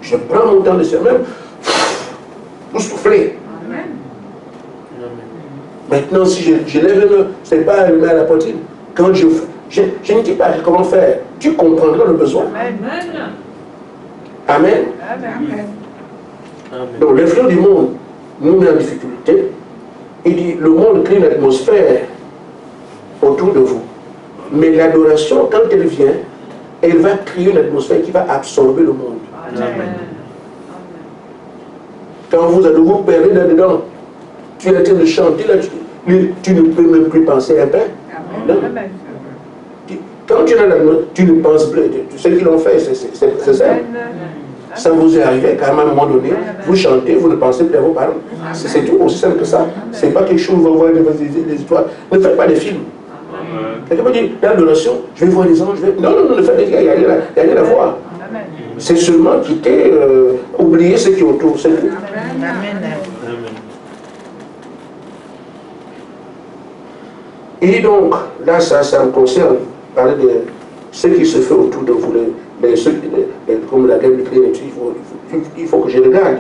je prends mon temps de silence, même pour souffler. Maintenant, si je lève le main, ce n'est pas le main à la poitrine. Quand je ne dis pas comment faire, tu comprendras le besoin. Amen. Donc l'influence du monde nous met en difficulté. Il dit, le monde crée une atmosphère autour de vous. Mais l'adoration, quand elle vient, elle va créer une atmosphère qui va absorber le monde. Quand vous perdez là-dedans, tu es en train de chanter, là, tu ne peux même plus penser à un pain. Non. Quand tu es là, tu ne penses plus. Ce qu'ils ont fait, c'est ça. Ça vous est arrivé qu'à un moment donné, vous chantez, vous ne pensez plus à vos parents. C'est tout aussi simple que ça. Ce n'est pas quelque chose où vous voyez des histoires. Ne faites pas des films. Quelqu'un peut dire, l'adoration, je vais voir les anges. Non, ne faites pas, il n'y a rien à voir. C'est seulement quitter, oublier ce qui est autour. C'est tout. Et donc, là, ça me concerne, parler de ce qui se fait autour de vous, comme la guerre d'Ukraine, il faut que je regarde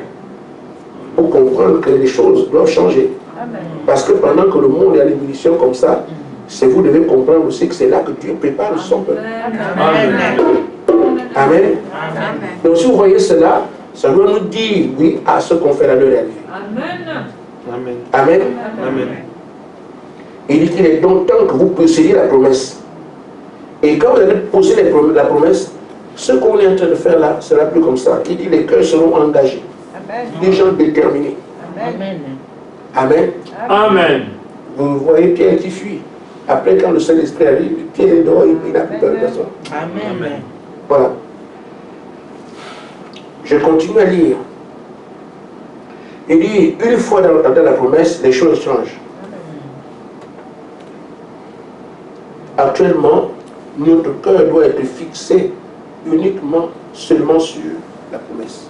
pour comprendre que les choses doivent changer. Parce que pendant que le monde est à l'ébullition comme ça, c'est vous devez comprendre aussi que c'est là que Dieu prépare son peuple. Amen. Donc si vous voyez cela, ça doit nous dire oui à ce qu'on fait à l'heure arrivée. Amen. Il dit qu'il est donc temps que vous possédiez la promesse. Et quand vous allez poser la promesse, ce qu'on est en train de faire là, sera plus comme ça. Il dit les cœurs seront engagés. Amen. Des gens déterminés. Amen. Amen. Amen. Vous voyez Pierre qui fuit. Après, quand le Saint-Esprit arrive, Pierre est dehors, il n'a plus peur de personne. Amen. Voilà. Je continue à lire. Il dit, une fois dans la promesse, les choses changent. Actuellement, notre cœur doit être fixé uniquement, seulement sur la promesse.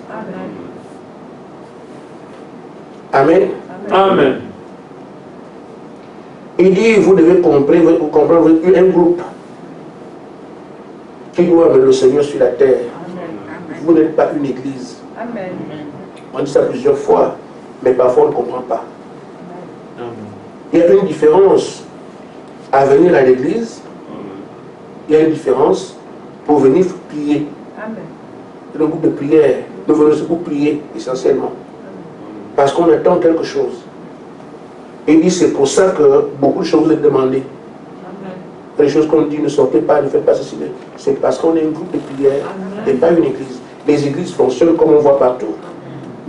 Amen. Amen. Il dit, vous devez comprendre un groupe qui doit amener le Seigneur sur la terre. Vous n'êtes pas une église. Amen. On dit ça plusieurs fois, mais parfois on ne comprend pas. Il y a une différence à venir à l'église. Il y a une différence pour venir prier. C'est le groupe de prière. Nous venons pour prier essentiellement. Parce qu'on attend quelque chose. Et il dit c'est pour ça que beaucoup de choses vous êtes demandées. Les choses qu'on dit ne sortez pas, ne faites pas ceci. C'est parce qu'on est un groupe de prière et pas une église. Les églises fonctionnent comme on voit partout.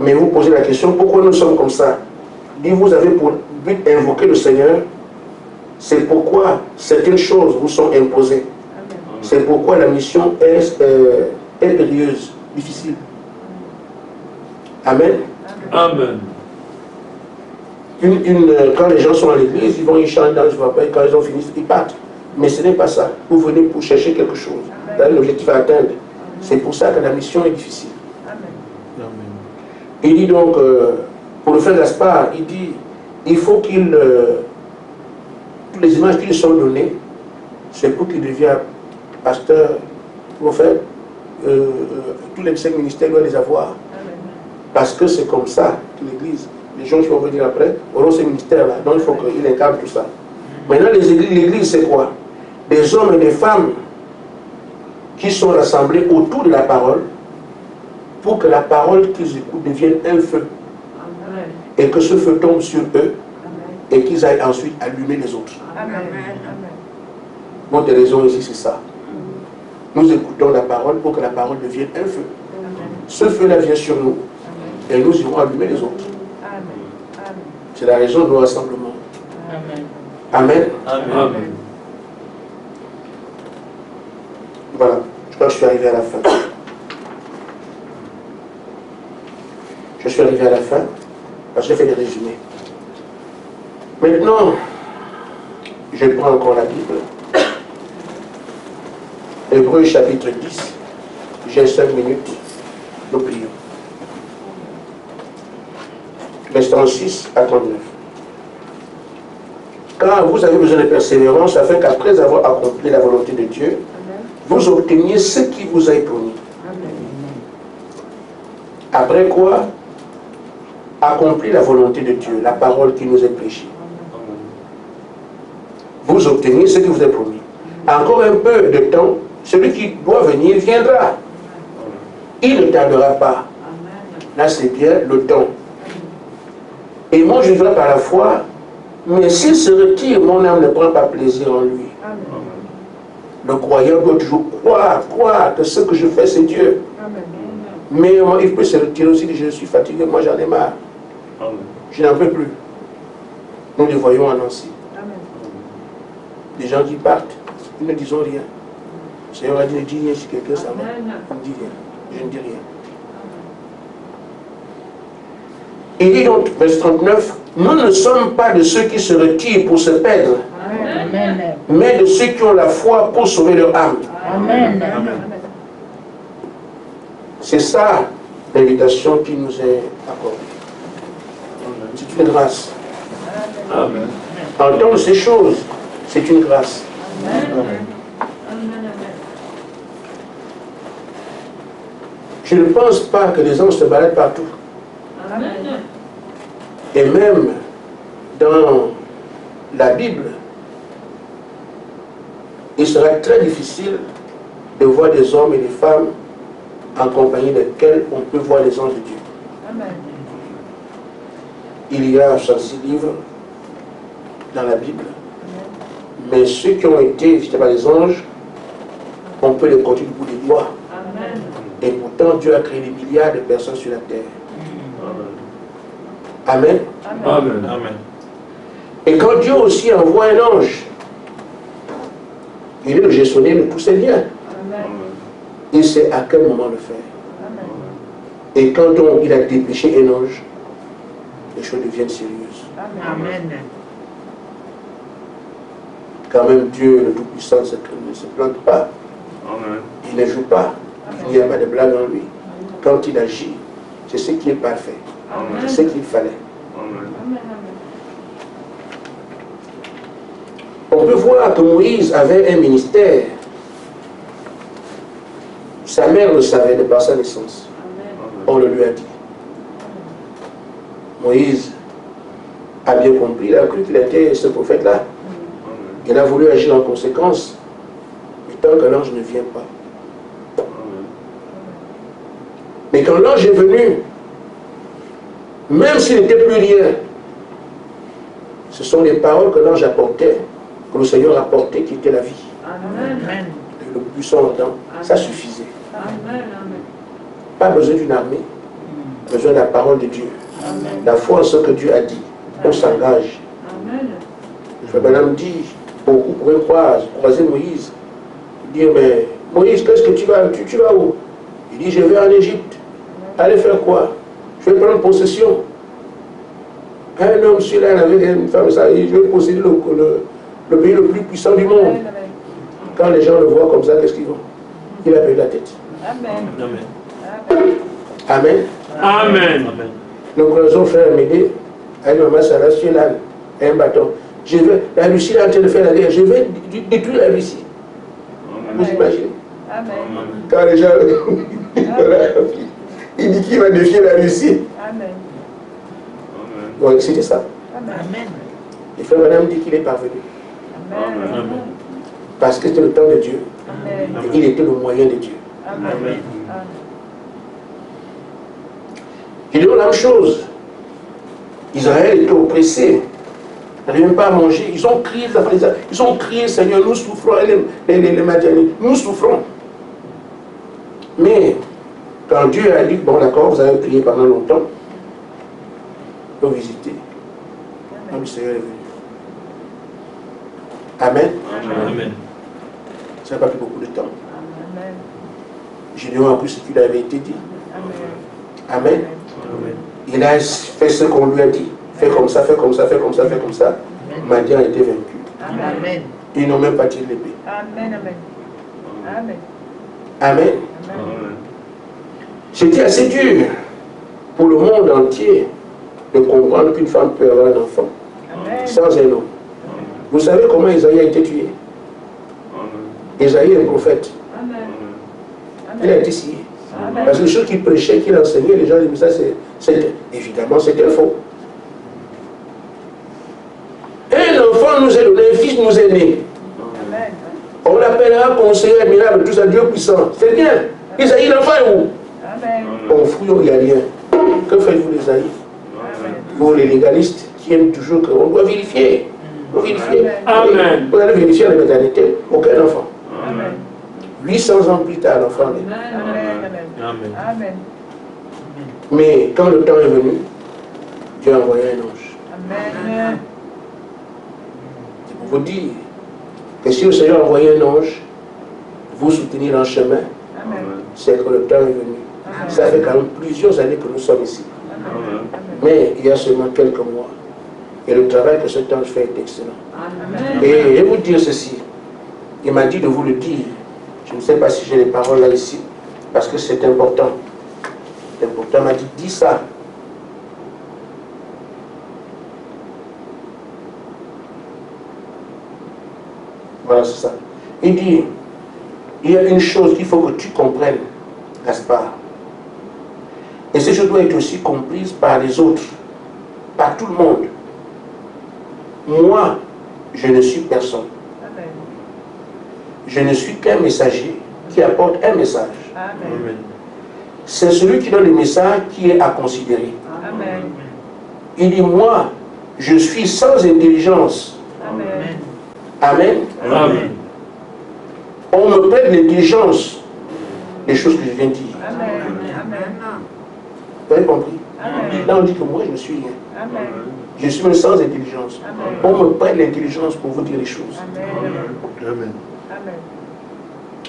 Mais vous posez la question, pourquoi nous sommes comme ça? Dit vous avez pour but d'invoquer le Seigneur. C'est pourquoi certaines choses vous sont imposées. C'est pourquoi la mission est périlleuse, difficile. Amen. Amen. Quand les gens sont à l'église, ils chantent dans le et quand ils ont fini, ils partent. Mais ce n'est pas ça. Vous venez pour chercher quelque chose. Vous avez un objectif à atteindre. C'est pour ça que la mission est difficile. Il dit donc, pour le frère Gaspard, il dit, il faut qu'il... toutes les images qui lui sont données, c'est pour qu'il devienne pasteur, prophète, tous les 5 ministères doivent les avoir. Parce que c'est comme ça que l'Église, les gens qui vont venir après, auront ces ministères-là. Donc il faut qu'il incarne tout ça. Maintenant, l'Église, c'est quoi? Des hommes et des femmes qui sont rassemblés autour de la parole pour que la parole qu'ils écoutent devienne un feu. Et que ce feu tombe sur eux et qu'ils aillent ensuite allumer les autres. Notre raison ici, c'est ça. Nous écoutons la parole pour que la parole devienne un feu. Ce feu-là vient sur nous et nous irons allumer les autres. C'est la raison de nos rassemblements. Amen. Amen. Voilà, je crois que je suis arrivé à la fin. Je suis arrivé à la fin parce que j'ai fait des résumés. Maintenant, je prends encore la Bible. Hébreux chapitre 10. J'ai 5 minutes. Nous prions. Verset 6 à 39. Car vous avez besoin de persévérance afin qu'après avoir accompli la volonté de Dieu, vous obteniez ce qui vous a été promis. Après quoi? Accomplir la volonté de Dieu, la parole qui nous est prêchée. Vous obtenez ce qui vous est promis. Encore un peu de temps, celui qui doit venir viendra. Il ne tardera pas. Là, c'est bien le temps. Et moi, je vivrai par la foi, mais s'il se retire, mon âme ne prend pas plaisir en lui. Le croyant doit toujours croire que ce que je fais, c'est Dieu. Mais il peut se retirer aussi, je suis fatigué, moi j'en ai marre. Je n'en peux plus. Nous les voyons en Nancy. Des gens qui partent, ils ne disent rien. Le Seigneur a dit, ne dis rien si quelqu'un s'en va. Je ne dis rien. Je ne dis rien. Il dit donc, verset 39, nous ne sommes pas de ceux qui se retirent pour se perdre, mais de ceux qui ont la foi pour sauver leur âme. C'est ça l'invitation qui nous est accordée. C'est une grâce. Amen. Entendre ces choses, c'est une grâce. Je ne pense pas que les anges se baladent partout. Et même dans la Bible, il sera très difficile de voir des hommes et des femmes en compagnie desquels on peut voir les anges de Dieu. Il y a 66 livres dans la Bible, mais ceux qui ont été visités par les anges on peut les compter du bout des doigts. Amen. Et pourtant, Dieu a créé des milliards de personnes sur la terre. Amen. Amen. Et quand Dieu aussi envoie un ange, il est le gestionnaire de tous ses biens. Il sait à quel moment le faire. Et quand donc il a dépêché un ange, les choses deviennent sérieuses. Amen. Quand même, Dieu, le Tout-Puissant, ne se plante pas. Il ne joue pas. Il n'y a pas de blague en lui. Quand il agit, c'est ce qui est parfait. C'est ce qu'il fallait. On peut voir que Moïse avait un ministère. Sa mère le savait de par sa naissance. On le lui a dit. Moïse a bien compris, il a cru qu'il était ce prophète-là. Il a voulu agir en conséquence. Mais tant que l'ange ne vient pas. Mais quand l'ange est venu, même s'il n'était plus rien, ce sont les paroles que l'ange apportait, que le Seigneur apportait, qui étaient la vie. Amen. Le buisson ardent, ça suffisait. Pas besoin d'une armée, besoin de la parole de Dieu. La foi en ce que Dieu a dit, on s'engage. Frère Branham dit, beaucoup pourraient croiser Moïse, dire, mais Moïse, qu'est-ce que tu vas, tu vas où? Il dit, je vais en Égypte. Allez faire quoi? Je vais prendre possession. Un homme celui-là avec une femme, ça, je vais posséder le pays le plus puissant du monde. Quand les gens le voient comme ça, qu'est-ce qu'ils vont? Il a perdu la tête. Amen. Amen. Nous croisons frère Médée, avec maman Sarah sur l'âne, un bâton. Je vais, la Russie est en train de faire la guerre, je vais détruire la Russie. Vous imaginez? Quand les gens, il dit qu'il va défier la Russie. Donc c'était ça. Amen. Et frère Madame dit qu'il est parvenu. Parce que c'était le temps de Dieu. Et il était le moyen de Dieu. Amen. Il dit la même chose. Israël était oppressé. Ils n'arrivaient même pas à manger. Ils ont crié, Seigneur, nous souffrons. Les Madianites, nous souffrons. Mais quand Dieu a dit, bon d'accord, vous avez prié pendant longtemps, vous visiter. Le Seigneur est venu. Amen. Amen. Ça n'a pas pris beaucoup de temps. Gédéon a cru ce qu'il avait été dit. Amen. Il a fait ce qu'on lui a dit. Fais comme ça, fais comme ça, fais comme ça, fais comme ça. Madian a été vaincu. Amen. Ils n'ont même pas tiré l'épée. Amen. Amen. Amen. C'était assez dur pour le monde entier de comprendre qu'une femme peut avoir un enfant sans un homme. Vous savez comment Isaïe a été tué? Isaïe est un prophète. Il a été scié. Parce que les choses qu'il prêchait, qu'il enseignait, les gens disaient ça, évidemment c'était faux. Un enfant nous est donné, un fils nous est né. On l'appellera conseiller admirable, tout ça, Dieu puissant. C'est bien. Isaïe, l'enfant est où? On fouille, il n'y a rien. Que faites-vous les Isaïe? Vous les légalistes qui aiment toujours qu'on doit vérifier. Vous vérifiez. Amen. Vous allez vérifier la maternité. Aucun enfant. 800 ans plus tard, l'enfant est né. Amen. Mais quand le temps est venu, Dieu a envoyé un ange. C'est pour vous dire que si le Seigneur a envoyé un ange, vous soutenir en chemin, c'est que le temps est venu. Ça fait quand même plusieurs années que nous sommes ici. Mais il y a seulement quelques mois. Et le travail que cet ange fait est excellent. Et je vais vous dire ceci. Il m'a dit de vous le dire. Je ne sais pas si j'ai les paroles là ici, parce que c'est important. C'est important. Il m'a dit, dis ça. Voilà, c'est ça. Il dit, il y a une chose qu'il faut que tu comprennes, Gaspard. Et cette chose doit être aussi comprise par les autres, par tout le monde. Moi, je ne suis personne. Je ne suis qu'un messager qui apporte un message. C'est celui qui donne le message qui est à considérer. Il dit, moi, je suis sans intelligence. Amen. On me prête l'intelligence des choses que je viens de dire. Amen. Amen. Vous avez compris? Amen. Là, on dit que moi, je ne suis rien. Amen. Je suis même sans intelligence. Amen. On me prête l'intelligence pour vous dire les choses. Amen. Amen. Amen.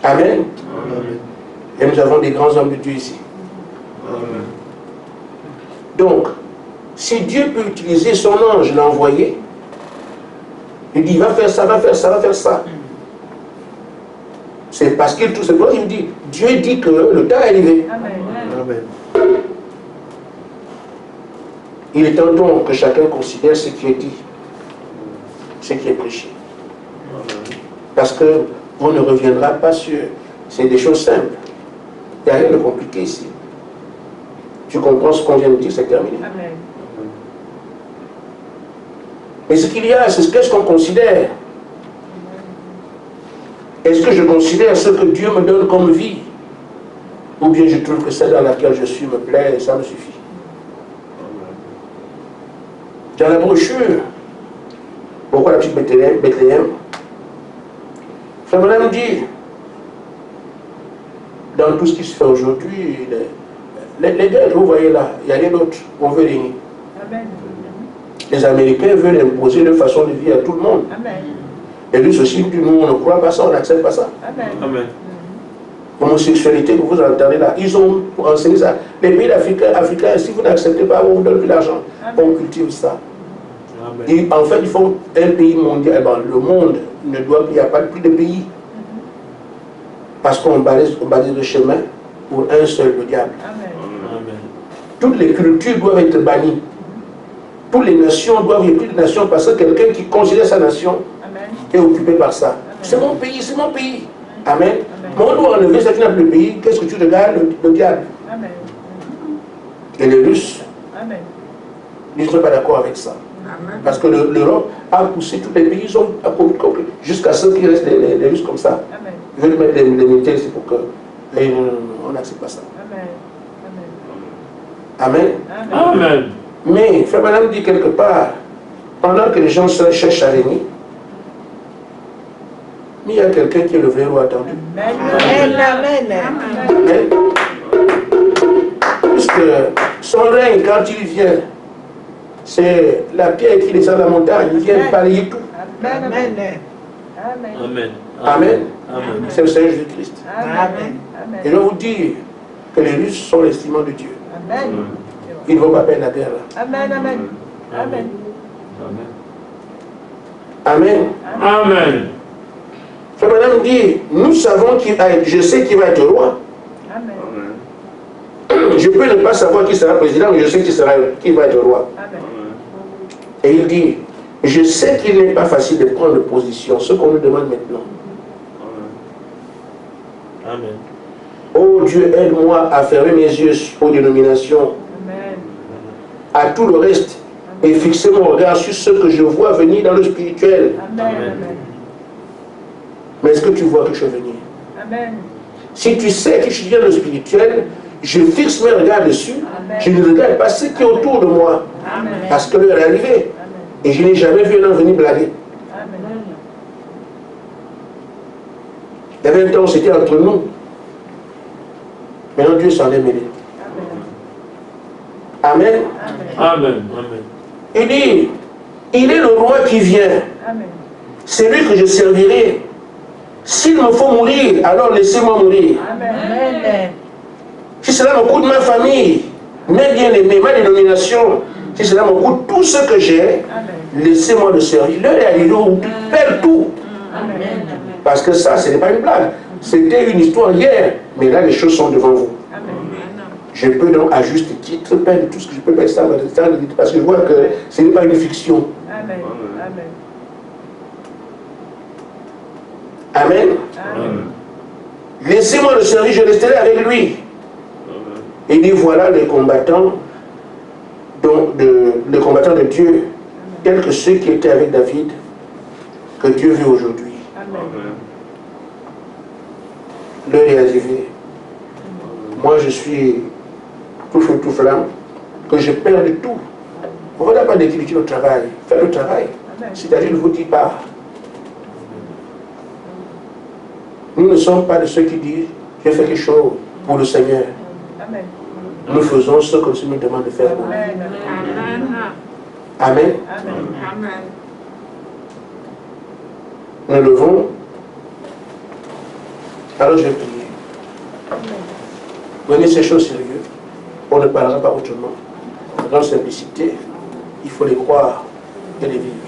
Amen. Amen. Et nous avons des grands hommes de Dieu ici. Amen. Donc, si Dieu peut utiliser son ange, l'a envoyé, il dit, va faire ça, va faire ça, va faire ça. C'est parce qu'il tout simplement, il dit, Dieu dit que le temps est arrivé. Amen. Amen. Il est temps donc que chacun considère ce qui est dit, ce qui est prêché. Parce que on ne reviendra pas sur... C'est des choses simples. Il n'y a rien de compliqué ici. Tu comprends ce qu'on vient de dire, c'est terminé. Amen. Mais ce qu'il y a, c'est qu'est-ce qu'on considère. Est-ce que je considère ce que Dieu me donne comme vie? Ou bien je trouve que celle dans laquelle je suis me plaît et ça me suffit? Dans la brochure, pourquoi la petite Bethléem? Frère Madame dit, dans tout ce qui se fait aujourd'hui, les guerres que vous voyez là, il y a rien d'autre. On veut régner. Amen. Les Américains veulent imposer leur façon de vie à tout le monde. Amen. Et lui aussi, nous, on ne croit pas ça, on n'accepte pas ça. Amen. Amen. Homosexualité que vous entendez là, ils ont enseigné ça. Les pays africains, si vous n'acceptez pas, on vous donne plus d'argent. On cultive ça. Amen. Et en fait, il faut un pays mondial. Bon, le monde ne doit, il n'y a pas plus de pays. Parce qu'on balise le chemin pour un seul, le diable. Amen. Amen. Toutes les cultures doivent être bannies. Toutes les nations doivent, il n'y a plus de nations parce que quelqu'un qui considère sa nation Amen. est occupé par ça. C'est mon pays, c'est mon pays. Amen. Mais on doit enlever ce qui n'a plus de pays. Qu'est-ce que tu regardes? Le diable. Amen. Et les Russes, Amen. ils ne sont pas d'accord avec ça. Parce que l'Europe a poussé tous les pays, ils ont compris, jusqu'à ceux qui restent les Russes comme ça. Amen. Ils veulent mettre les militaires ici pour que... Et on n'accepte pas ça. Amen. Amen. Amen. Amen. Mais, Frère Madame dit quelque part, pendant que les gens cherchent à régner, mais il y a quelqu'un qui est le vrai roi attendu. Amen. Amen. Amen. Puisque son règne, quand il vient, c'est la pierre qui descend de la montagne, il vient balayer tout. Amen. Amen. Amen. Amen. Amen. C'est le Seigneur Jésus-Christ. Amen. Et je vais vous dire que les Russes sont l'instrument de Dieu. Amen. Ils ne vont pas perdre la guerre là. Amen. Amen. Amen. Amen. Amen. Frère Madame dit, nous savons qu'il va être, je sais qu'il va être roi. Amen. Je peux ne pas savoir qui sera président, mais je sais qu'il va être roi. Amen. Et il dit, je sais qu'il n'est pas facile de prendre position, ce qu'on nous demande maintenant. Amen. Oh Dieu, aide-moi à fermer mes yeux aux dénominations, Amen. à tout le reste, et fixer mon regard sur ce que je vois venir dans le spirituel. Amen. Mais est-ce que tu vois quelque chose venir? Amen. Si tu sais que je viens dans le spirituel, je fixe mes regards dessus, je ne regarde pas ce qui est autour de moi, Amen. parce que l'heure est arrivée. Amen. Et je n'ai jamais vu un homme venir blaguer. Amen. Il y avait un temps où c'était entre nous. Maintenant Dieu s'en est mêlé. Amen. Amen. Amen. Il dit, il est le roi qui vient. Amen. C'est lui que je servirai. S'il me faut mourir, alors laissez-moi mourir. Amen. Si cela me coûte ma famille, mes bien-aimés, ma dénomination, si cela me coûte tout ce que j'ai, laissez-moi le servir. L'heure est arrivée où tu perds tout. Amen. Parce que ça, ce n'est pas une blague. C'était une histoire hier, mais là, les choses sont devant vous. Amen. Je peux donc, à juste titre, perdre tout ce que je peux perdre ça, parce que je vois que ce n'est pas une fiction. Amen. Amen. Amen. Amen. Laissez-moi le servir, je resterai avec lui. Il dit, voilà les combattants, les combattants de Dieu, tels que ceux qui étaient avec David, que Dieu veut aujourd'hui. Amen. L'heure est arrivée. Moi, je suis tout feu, tout flamme, que je perds de tout. Vous ne pas d'équilibre au travail. Faites le travail. C'est-à-dire, ne vous dites pas. Nous ne sommes pas de ceux qui disent, je fais quelque chose pour le Seigneur. Amen. Nous faisons ce que le Seigneur nous demande de faire pour lui. Amen. Amen. Amen. Nous levons. Alors je vais prier. Prenez ces choses sérieuses. On ne parlera pas autrement. Dans la simplicité, il faut les croire et les vivre.